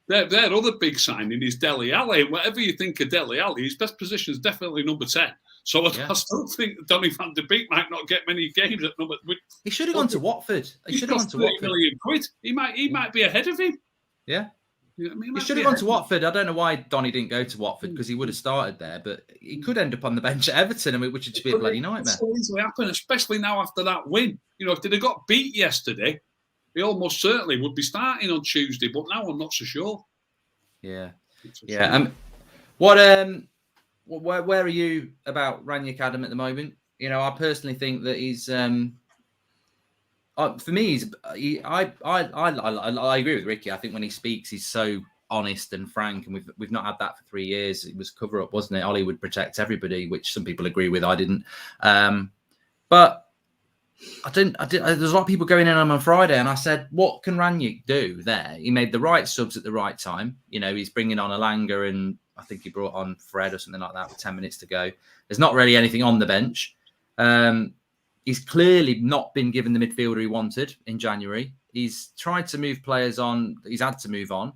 Their other big signing is Dele Alli, and whatever you think of Dele Alli, his best position is definitely number 10. So I still think Donny van de Beek might not get many games at number. He should have gone to Watford. He should have gone to Watford. £30 million. He might be ahead of him. Yeah. You know what I mean? He should have gone to Watford. I don't know why Donny didn't go to Watford, because he would have started there, but he could end up on the bench at Everton, which would just be a bloody nightmare. It's so easily happen, especially now after that win. You know, if they'd have got beat yesterday, he almost certainly would be starting on Tuesday, but now I'm not so sure. Yeah. Where are you about Rangnick, Adam, at the moment? You know, I personally think that he's for me, I agree with Ricky. I think when he speaks, he's so honest and frank, and we've not had that for 3 years. It was cover up, wasn't it? Ollie would protect everybody, which some people agree with. I didn't, but there's a lot of people going in on Friday, and I said, what can Rangnick do there? He made the right subs at the right time. You know, he's bringing on Elanga, and I think he brought on Fred or something like that with 10 minutes to go. There's not really anything on the bench. He's clearly not been given the midfielder he wanted in January. He's tried to move players on. He's had to move on.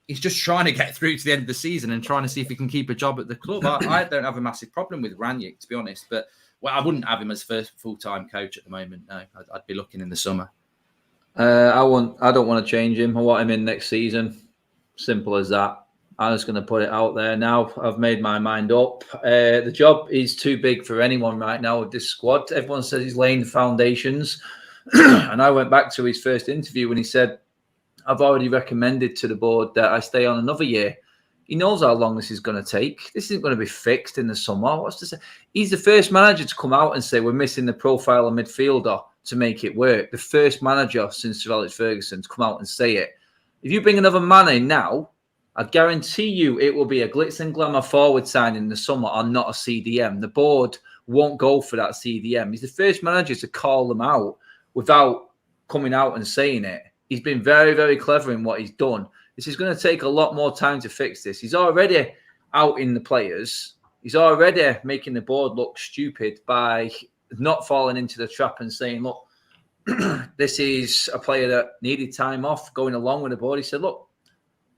He's just trying to get through to the end of the season and trying to see if he can keep a job at the club. I don't have a massive problem with Rangnick, to be honest, but I wouldn't have him as first full-time coach at the moment. No, I'd be looking in the summer. I don't want to change him. I want him in next season. Simple as that. I'm just going to put it out there now. I've made my mind up. The job is too big for anyone right now with this squad. Everyone says he's laying the foundations. And I went back to his first interview when he said, I've already recommended to the board that I stay on another year. He knows how long this is going to take. This isn't going to be fixed in the summer. What's to say? He's the first manager to come out and say we're missing the profile of midfielder to make it work. The first manager since Sir Alex Ferguson to come out and say it. If you bring another man in now, I guarantee you it will be a glitz and glamour forward signing in the summer and not a CDM. The board won't go for that CDM. He's the first manager to call them out without coming out and saying it. He's been very, very clever in what he's done. This is going to take a lot more time to fix this. He's already out in the players. He's already making the board look stupid by not falling into the trap and saying, look, this is a player that needed time off going along with the board. He said, look,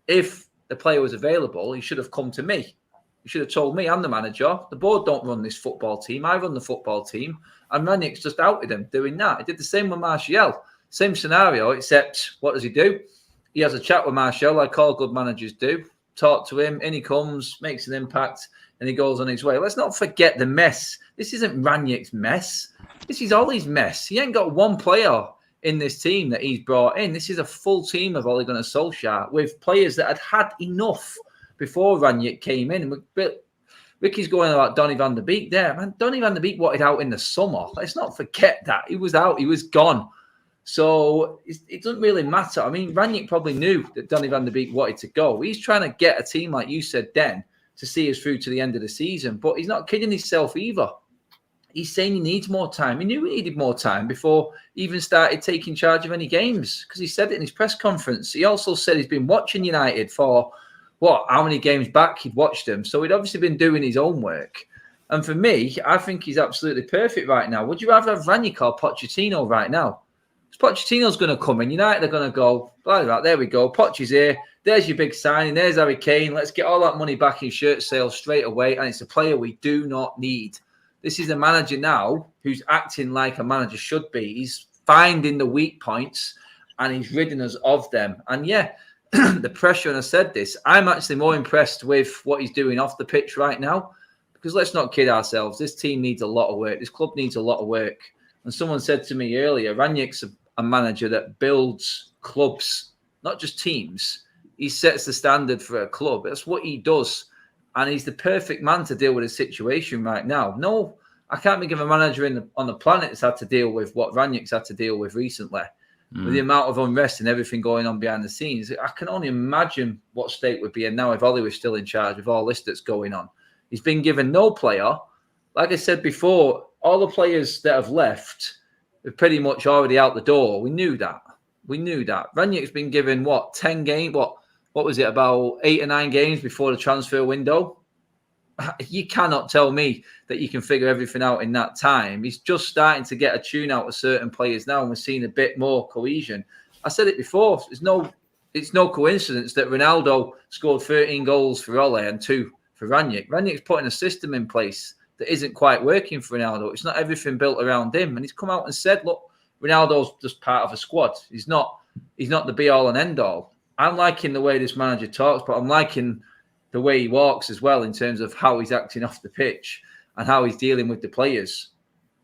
if the player was available, he should have come to me. He should have told me I'm the manager. The board don't run this football team. I run the football team. And Rangnick's just outed him doing that. He did the same with Martial. Same scenario, except what does he do? He has a chat with Martial like all good managers do. Talk to him. In he comes, makes an impact, and he goes on his way. Let's not forget the mess. This isn't Rangnick's mess. This is Ollie's mess. He ain't got one player in this team that he's brought in. This is a full team of Ole Gunnar Solskjaer with players that had enough before Rangnick came in. But Ricky's going about Donny van de Beek there. Man, Donny van de Beek wanted out in the summer. Let's not forget that. He was out. He was gone. So it doesn't really matter. I mean, Rangnick probably knew that Donny van de Beek wanted to go. He's trying to get a team, like you said, Den, to see us through to the end of the season. But he's not kidding himself either. He's saying he needs more time. He knew he needed more time before he even started taking charge of any games, because he said it in his press conference. He also said he's been watching United for, how many games back he'd watched them. So he'd obviously been doing his own work. And for me, I think he's absolutely perfect right now. Would you rather have Rangnick or Pochettino right now? Pochettino's going to come in. United are going to go, blah, blah, there we go. Poch is here. There's your big signing. There's Harry Kane. Let's get all that money back in shirt sales straight away. And it's a player we do not need. This is a manager now who's acting like a manager should be. He's finding the weak points and he's ridding us of them. And yeah, the pressure, and I said this, I'm actually more impressed with what he's doing off the pitch right now, because let's not kid ourselves. This team needs a lot of work. This club needs a lot of work. And someone said to me earlier, Rangnick's a manager that builds clubs, not just teams. He sets the standard for a club. That's what he does. And he's the perfect man to deal with his situation right now. No, I can't think of a manager on the planet that's had to deal with what Rangnick's had to deal with recently. With the amount of unrest and everything going on behind the scenes. I can only imagine what state would be in now if Ollie was still in charge of all this that's going on. He's been given no player. Like I said before, all the players that have left are pretty much already out the door. We knew that. Rangnick's been given, 10 games? What was it, about 8 or 9 games before the transfer window? You cannot tell me that you can figure everything out in that time. He's just starting to get a tune out of certain players now, and we're seeing a bit more cohesion. I said it before. It's no coincidence that Ronaldo scored 13 goals for Ole and 2 for for Rangnick. Rangnick's putting a system in place that isn't quite working for Ronaldo. It's not everything built around him. And he's come out and said, look, Ronaldo's just part of a squad. He's not the be-all and end-all. I'm liking the way this manager talks, but I'm liking the way he walks as well in terms of how he's acting off the pitch and how he's dealing with the players.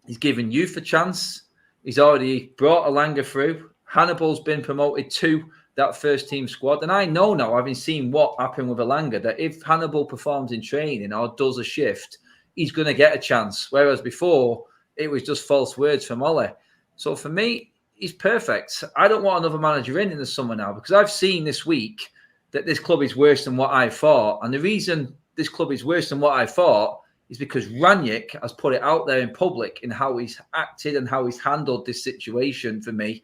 He's given youth a chance. He's already brought Elanga through. Hannibal's been promoted to that first-team squad. And I know now, having seen what happened with Elanga, that if Hannibal performs in training or does a shift, he's going to get a chance. Whereas before, it was just false words from Ole. So for me, he's perfect. I don't want another manager in the summer now because I've seen this week that this club is worse than what I thought. And the reason this club is worse than what I thought is because Rangnick has put it out there in public in how he's acted and how he's handled this situation for me.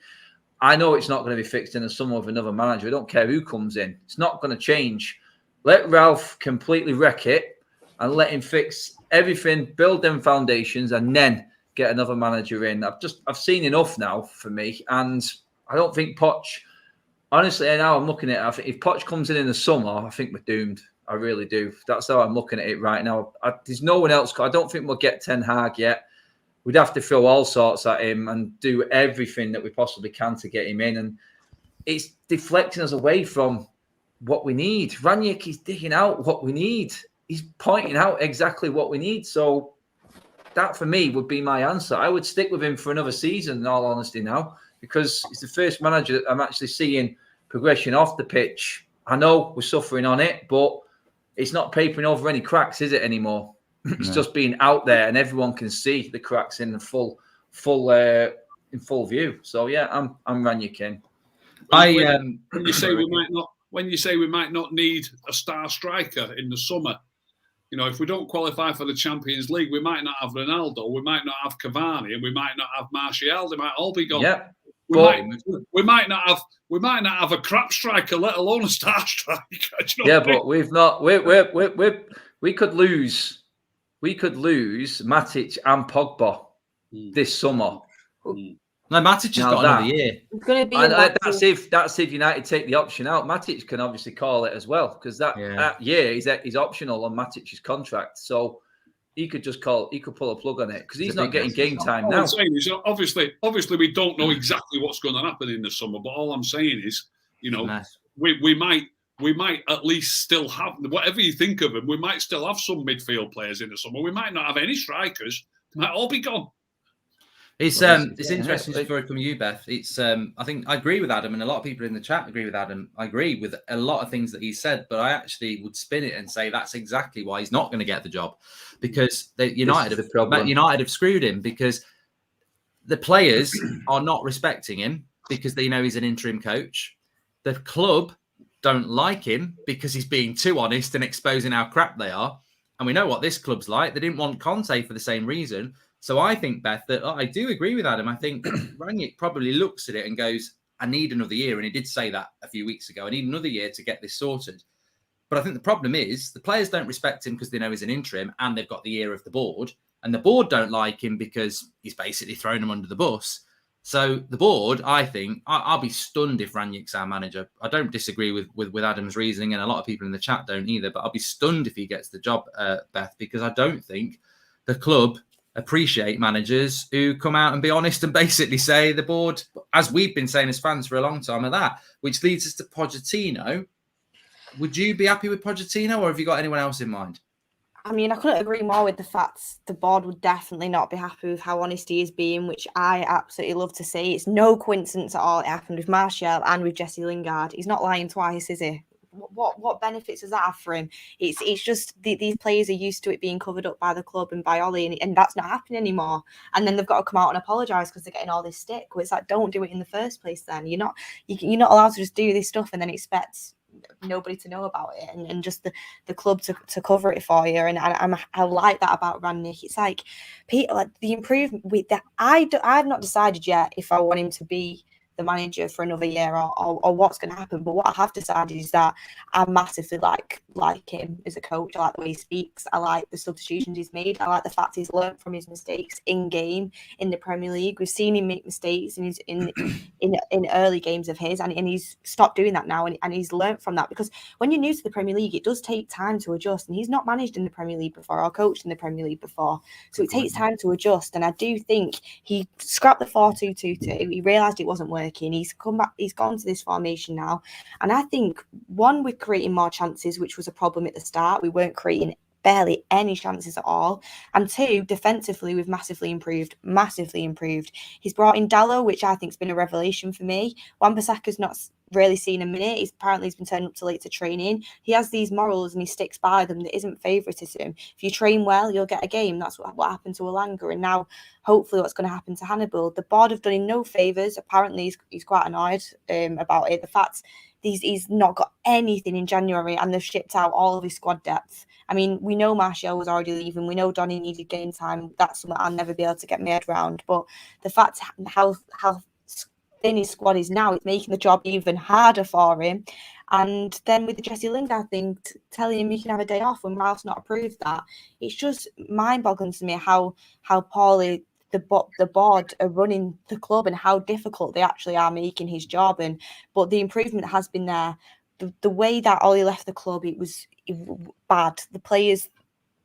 I know it's not going to be fixed in the summer with another manager. I don't care who comes in. It's not going to change. Let Ralph completely wreck it and let him fix everything, build them foundations, and then get another manager in. I've seen enough now for me. And I don't think Poch, honestly, now I'm looking at it, I think if Poch comes in the summer, I think we're doomed. I really do. That's how I'm looking at it right now. There's no one else. I don't think we'll get Ten Hag yet. We'd have to throw all sorts at him and do everything that we possibly can to get him in. And it's deflecting us away from what we need. Rangnick is digging out what we need. He's pointing out exactly what we need. So that, for me, would be my answer. I would stick with him for another season, in all honesty now, because he's the first manager that I'm actually seeing progression off the pitch. I know we're suffering on it, but it's not papering over any cracks, is it, anymore? It's just being out there, and everyone can see the cracks in the full view. So yeah, I'm Rangnick in. When you say we might not need a star striker in the summer, you know, if we don't qualify for the Champions League, we might not have Ronaldo, we might not have Cavani, and we might not have Martial. They might all be gone. Yeah. We might not have a crap striker, let alone a star striker. You know yeah, but we've not. We could lose. We could lose Matic and Pogba this summer. No, Matic has got another year. It's going to be. That's if United take the option out. Matic can obviously call it as well because that year is optional on Matic's contract. So he could pull a plug on it because he's not getting game time now. I'm saying is obviously we don't know exactly what's going to happen in the summer, but all I'm saying is, you know, we might at least still have, whatever you think of them, we might still have some midfield players in the summer. We might not have any strikers. They might all be gone. It's interesting before I come to you, Beth. It's I think I agree with Adam, and a lot of people in the chat agree with Adam. I agree with a lot of things that he said, but I actually would spin it and say that's exactly why he's not going to get the job, because United have screwed him, because the players are not respecting him because they know he's an interim coach. The club don't like him because he's being too honest and exposing how crap they are. And we know what this club's like. They didn't want Conte for the same reason. So I think, Beth, that I do agree with Adam. I think Rangnick probably looks at it and goes, I need another year. And he did say that a few weeks ago. I need another year to get this sorted. But I think the problem is the players don't respect him because they know he's an interim and they've got the ear of the board. And the board don't like him because he's basically thrown them under the bus. So the board, I think, I'll be stunned if Rangnick's our manager. I don't disagree with Adam's reasoning, and a lot of people in the chat don't either. But I'll be stunned if he gets the job, Beth, because I don't think the club appreciate managers who come out and be honest and basically say the board, as we've been saying as fans for a long time, are that. Which leads us to Pochettino. Would you be happy with Pochettino, or have you got anyone else in mind? I mean, I couldn't agree more with the fact the board would definitely not be happy with how honest he is being, which I absolutely love to see. It's no coincidence at all it happened with Martial and with Jesse Lingard. He's not lying twice, is he? What benefits does that have for him? It's just these players are used to it being covered up by the club and by Ollie, and that's not happening anymore. And then they've got to come out and apologise because they're getting all this stick. Well, it's like, don't do it in the first place then. You're not allowed to just do this stuff and then expect nobody to know about it and just the club to cover it for you. And I like that about Rangnick. It's like Peter, like the improvement with that. I've not decided yet if I want him to be the manager for another year or what's going to happen. But what I have decided is that I massively like him as a coach. I like the way he speaks. I like the substitutions he's made. I like the fact he's learned from his mistakes in game in the Premier League. We've seen him make mistakes in early games of his, and he's stopped doing that now, and he's learned from that. Because when you're new to the Premier League, it does take time to adjust, and he's not managed in the Premier League before or coached in the Premier League before, so it takes time to adjust. And I do think he scrapped the 4-2-2-2. He realised it wasn't working. He's come back. He's gone to this formation now, and I think one, we're creating more chances, which was a problem at the start. We weren't creating barely any chances at all. And two, defensively, we've massively improved. He's brought in Dallo, which I think has been a revelation for me. Wan-Bissaka's not really seen a minute. He's been turned up too late to training. He has these morals and he sticks by them. There isn't favouritism. If you train well, you'll get a game. That's what happened to Alanga, and now hopefully what's going to happen to Hannibal. The board have done him no favours. Apparently he's quite annoyed about it. The fact he's not got anything in January, and they've shipped out all of his squad depth. I mean, we know Martial was already leaving. We know Donny needed game time. That's something I'll never be able to get my head around. But the fact how thin his squad is now, it's making the job even harder for him. And then with the Jesse Lingard thing, telling him you can have a day off when Ralph's not approved that, it's just mind-boggling to me how poorly the board are running the club and how difficult they actually are making his job. But the improvement has been there. The way that Ollie left the club, it was bad. The players,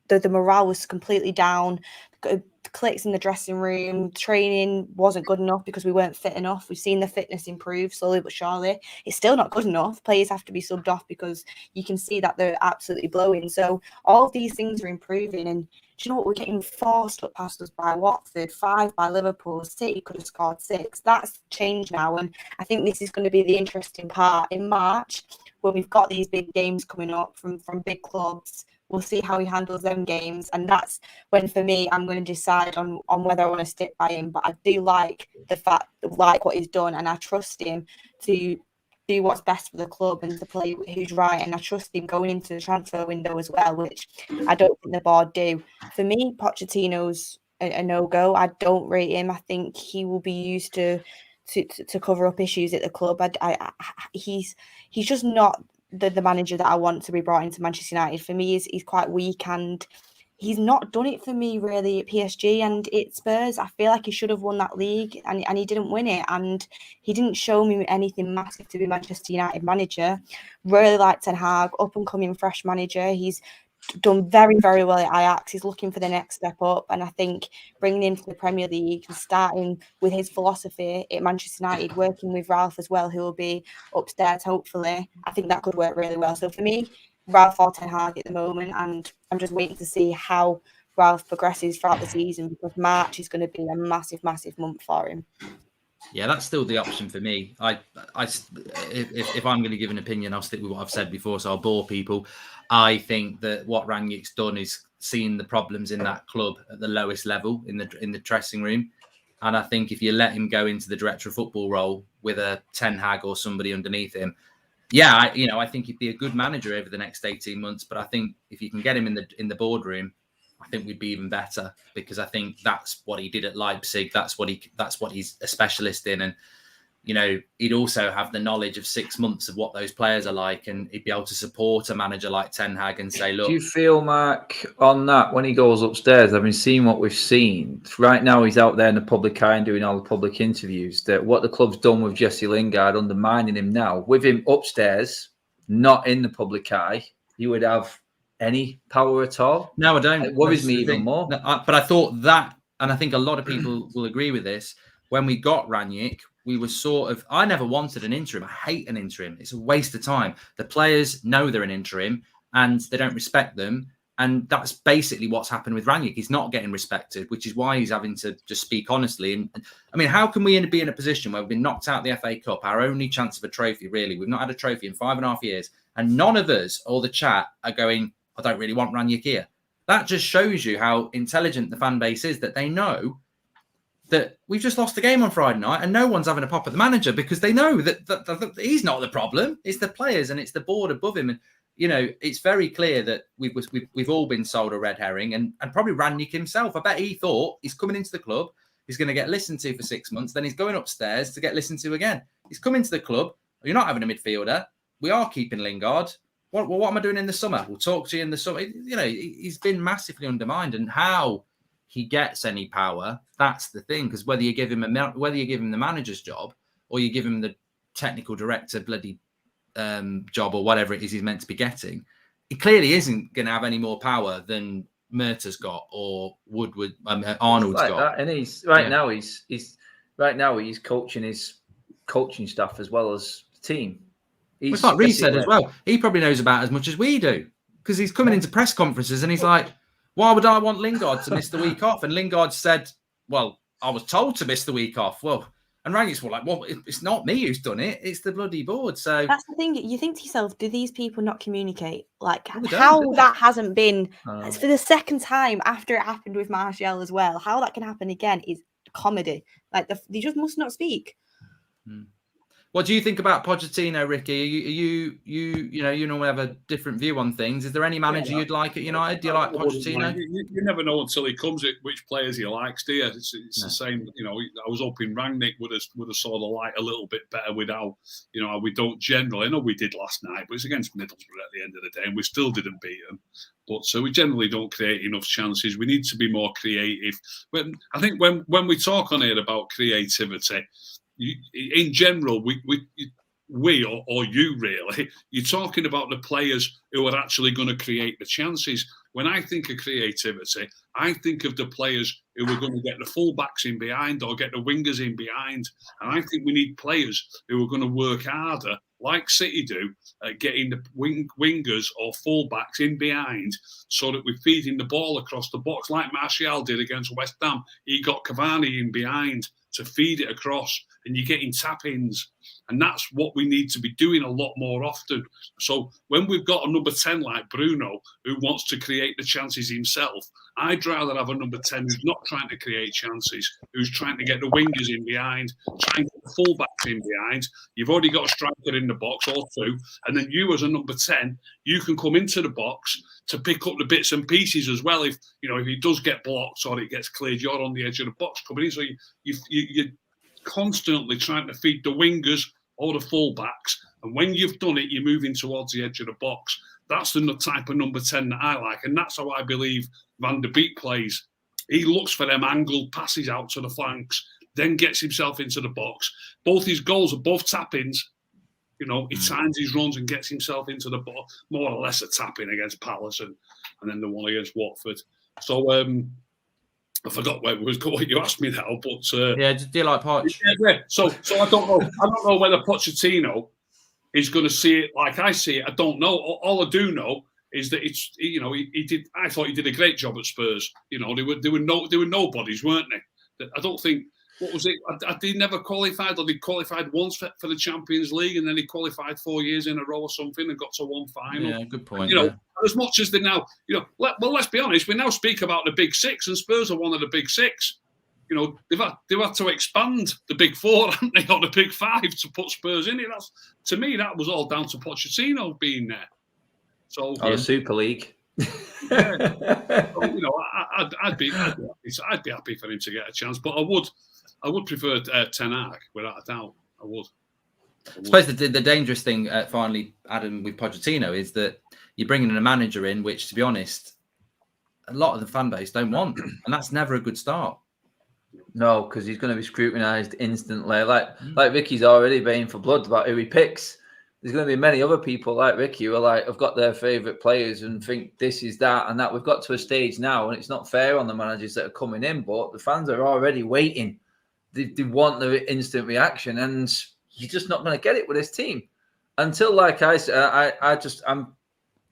the morale was completely down. The clicks in the dressing room, training wasn't good enough because we weren't fit enough. We've seen the fitness improve slowly but surely. It's still not good enough. Players have to be subbed off because you can see that they're absolutely blowing. So all of these things are improving. And do you know what? We're getting 4 stuck past us by Watford, 5 by Liverpool. City could have scored 6. That's changed now. And I think this is going to be the interesting part in March when we've got these big games coming up from big clubs. We'll see how he handles them games. And that's when, for me, I'm going to decide on whether I want to stick by him. But I do like what he's done, and I trust him to do what's best for the club and to play who's right. And I trust him going into the transfer window as well, which I don't think the board do. For me, Pochettino's a no-go. I don't rate him. I think he will be used to cover up issues at the club. He's just not the manager that I want to be brought into Manchester United. For me, he's quite weak, and he's not done it for me really at PSG and at Spurs. I feel like he should have won that league, and he didn't win it, and he didn't show me anything massive to be Manchester United manager. Really like Ten Hag, up and coming fresh manager. He's done very, very well at Ajax. He's looking for the next step up, and I think bringing him to the Premier League and starting with his philosophy at Manchester United, working with Ralph as well, who will be upstairs hopefully, I think that could work really well. So for me, Ralph or Ten Hag at the moment, and I'm just waiting to see how Ralph progresses throughout the season, because March is going to be a massive month for him. Yeah, that's still the option for me. If I'm going to give an opinion, I'll stick with what I've said before, so I'll bore people. I think that what Rangnick's done is seen the problems in that club at the lowest level in the dressing room, and I think if you let him go into the director of football role with a Ten Hag or somebody underneath him, I think he'd be a good manager over the next 18 months. But I think if you can get him in the boardroom, I think we'd be even better, because I think that's what he did at Leipzig. That's what he's a specialist in. And, he'd also have the knowledge of 6 months of what those players are like, and he'd be able to support a manager like Ten Hag and say, look. Do you feel, Mark, on that, when he goes upstairs, having seen what we've seen, right now he's out there in the public eye and doing all the public interviews, that what the club's done with Jesse Lingard, undermining him now, with him upstairs, not in the public eye, you would have any power at all? No, I don't. It worries me even more. No, but I thought that, and I think a lot of people will agree with this, when we got Rangnick, we were I never wanted an interim. I hate an interim. It's a waste of time. The players know they're an interim and they don't respect them. And that's basically what's happened with Rangnick. He's not getting respected, which is why he's having to just speak honestly. And I mean, how can we be in a position where we've been knocked out of the FA Cup, our only chance of a trophy, really? We've not had a trophy in 5.5 years. And none of us, or the chat, are going, I don't really want Rangnick here. That just shows you how intelligent the fan base is, that they know that we've just lost the game on Friday night and no one's having a pop at the manager, because they know that he's not the problem. It's the players and it's the board above him. And, it's very clear that we've all been sold a red herring, and probably Rangnick himself. I bet he thought he's coming into the club. He's going to get listened to for 6 months. Then he's going upstairs to get listened to again. He's coming to the club. You're not having a midfielder. We are keeping Lingard. What am I doing in the summer? We'll talk to you in the summer. You know, he's been massively undermined, and how he gets any power, that's the thing. Because whether you give him the manager's job or you give him the technical director bloody job or whatever it is he's meant to be getting, he clearly isn't going to have any more power than Murtaugh's got or Woodward Arnold's like got. That. And he's now he's coaching his coaching staff as well as the team. It's like Reece said as well. He probably knows about as much as we do, because he's coming into press conferences and he's like, why would I want Lingard to miss the week off? And Lingard said, well, I was told to miss the week off. Well, and Rangnicks were like, well, it's not me who's done it. It's the bloody board. So that's the thing. You think to yourself, do these people not communicate? Like how that hasn't been for the second time after it happened with Martial as well. How that can happen again is comedy. Like they just must not speak. What do you think about Pochettino, Ricky? You normally have a different view on things. Is there any manager you'd like at United? Do you like Pochettino? You never know until he comes at which players he likes, do you? It's the same. You know, I was hoping Rangnick would have saw the light a little bit better with how we don't generally. I know we did last night, but it's against Middlesbrough at the end of the day, and we still didn't beat them. But so we generally don't create enough chances. We need to be more creative. I think when we talk on here about creativity, in general, we or you really, you're talking about the players who are actually going to create the chances. When I think of creativity, I think of the players who are going to get the fullbacks in behind or get the wingers in behind. And I think we need players who are going to work harder, like City do, at getting the wingers or fullbacks in behind so that we're feeding the ball across the box, like Martial did against West Ham. He got Cavani in behind to feed it across, and you're getting tap-ins. And that's what we need to be doing a lot more often. So when we've got a number 10 like Bruno, who wants to create the chances himself, I'd rather have a number 10 who's not trying to create chances, who's trying to get the wingers in behind, trying to get the fullbacks in behind. You've already got a striker in the box or two, and then you as a number 10, you can come into the box to pick up the bits and pieces as well. If he does get blocked or it gets cleared, you're on the edge of the box coming in. So you're constantly trying to feed the wingers or the fullbacks, and when you've done it, you're moving towards the edge of the box. That's the type of number 10 that I like, and that's how I believe Van der Beek plays. He looks for them angled passes out to the flanks, then gets himself into the box. Both his goals are both tap-ins. He times his runs and gets himself into the box, more or less a tap-in against Palace and then the one against Watford. So I forgot what you asked me now, but do you like Poch? Yeah. So I don't know. I don't know whether Pochettino is going to see it like I see it. I don't know. All I do know is that it's he did. I thought he did a great job at Spurs. They were nobodies, weren't they? I don't think. What was it? He never qualified, or he qualified once for the Champions League, and then he qualified 4 years in a row or something and got to one final. Yeah, good point. As much as they now, let's be honest, we now speak about the Big Six, and Spurs are one of the Big Six. They've had to expand the Big Four, haven't they, or the Big Five to put Spurs in it. To me, that was all down to Pochettino being there. So the Super League. Yeah. I'd be happy for him to get a chance, but I would prefer Ten Hag, without a doubt. I would. I suppose the dangerous thing, finally, Adam, with Pochettino is that you're bringing in a manager in which, to be honest, a lot of the fan base don't want, and that's never a good start. No, because he's going to be scrutinised instantly. Like Ricky's already baying for blood about who he picks. There's going to be many other people like Ricky who are like, have got their favourite players and think this is that and that. We've got to a stage now, and it's not fair on the managers that are coming in, but the fans are already waiting. They want the instant reaction, and you're just not going to get it with this team until, like I said, I'm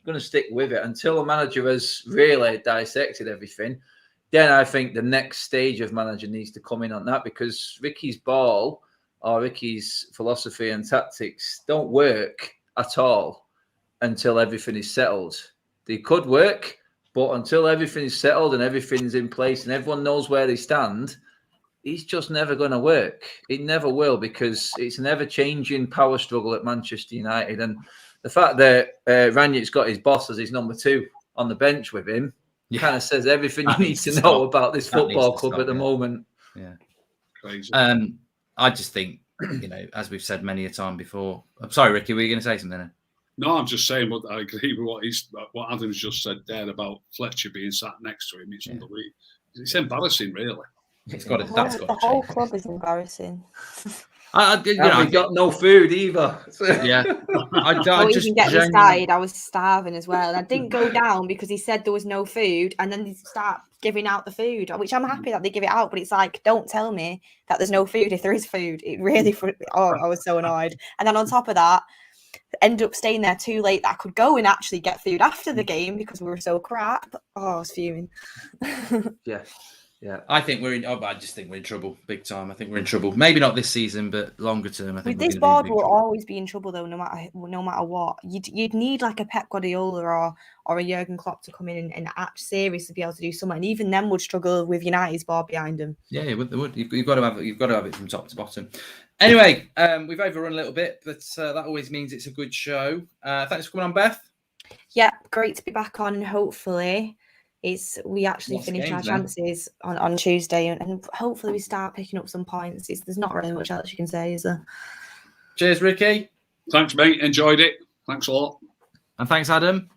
going to stick with it until a manager has really dissected everything. Then I think the next stage of manager needs to come in on that, because Ricky's ball or Ricky's philosophy and tactics don't work at all until everything is settled. They could work, but until everything is settled and everything's in place and everyone knows where they stand, it's just never going to work. It never will, because it's an ever-changing power struggle at Manchester United. And the fact that Rangnick's got his boss as his number 2 on the bench with him kind of says everything you need to know about this football club at the moment. Yeah. Crazy. I just think, as we've said many a time before. I'm sorry, Ricky, were you going to say something? No, I'm just saying. But I agree with what Adam's just said there about Fletcher being sat next to him. It's unbelievable. It's embarrassing, really. The whole club is embarrassing. We got no food either. Yeah, Don't even get me started. I was starving as well, and I didn't go down because he said there was no food, and then they start giving out the food, which I'm happy that they give it out. But it's like, don't tell me that there's no food if there is food. It really, I was so annoyed. And then on top of that, ended up staying there too late that I could go and actually get food after the game because we were so crap. I was fuming. Yeah, I think we're in. I just think we're in trouble, big time. I think we're in trouble. Maybe not this season, but longer term. I think with this board, we'll always be in trouble, though. No matter what, you'd need like a Pep Guardiola or a Jurgen Klopp to come in and act serious to be able to do something. And even them would struggle with United's board behind them. Yeah, they would. You've got to have it from top to bottom. Anyway, we've overrun a little bit, but that always means it's a good show. Thanks for coming on, Beth. Yeah, great to be back on, and hopefully we actually finish our chances on Tuesday, and hopefully we start picking up some points. There's not really much else you can say, is there? Cheers, Ricky. Thanks, mate. Enjoyed it. Thanks a lot. And thanks, Adam.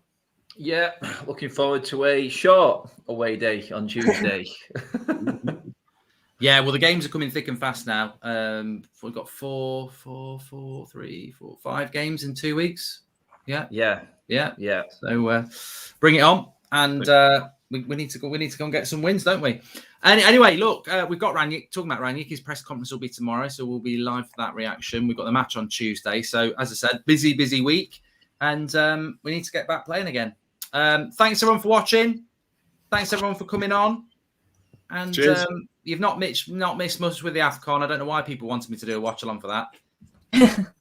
Yeah, looking forward to a short away day on Tuesday. Yeah, well, the games are coming thick and fast now. We've got 5 games in 2 weeks. Yeah. So bring it on. And we need to go and get some wins, don't we? And anyway, look, we've got Rangnick. Talking about Rangnick, his press conference will be tomorrow, so we'll be live for that reaction. We've got the match on Tuesday, so as I said, busy week, and we need to get back playing again. Thanks everyone for watching. Thanks everyone for coming on. And you've not missed much with the AFCON. I don't know why people wanted me to do a watch along for that.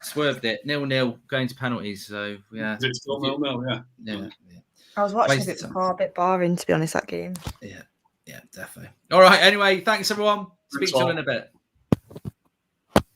Swerved it 0-0 going to penalties. So yeah, it's still 0-0. Yeah. I was watching it before, a bit boring to be honest, that game. Yeah, definitely. All right. Anyway, thanks everyone. Speak to you in a bit.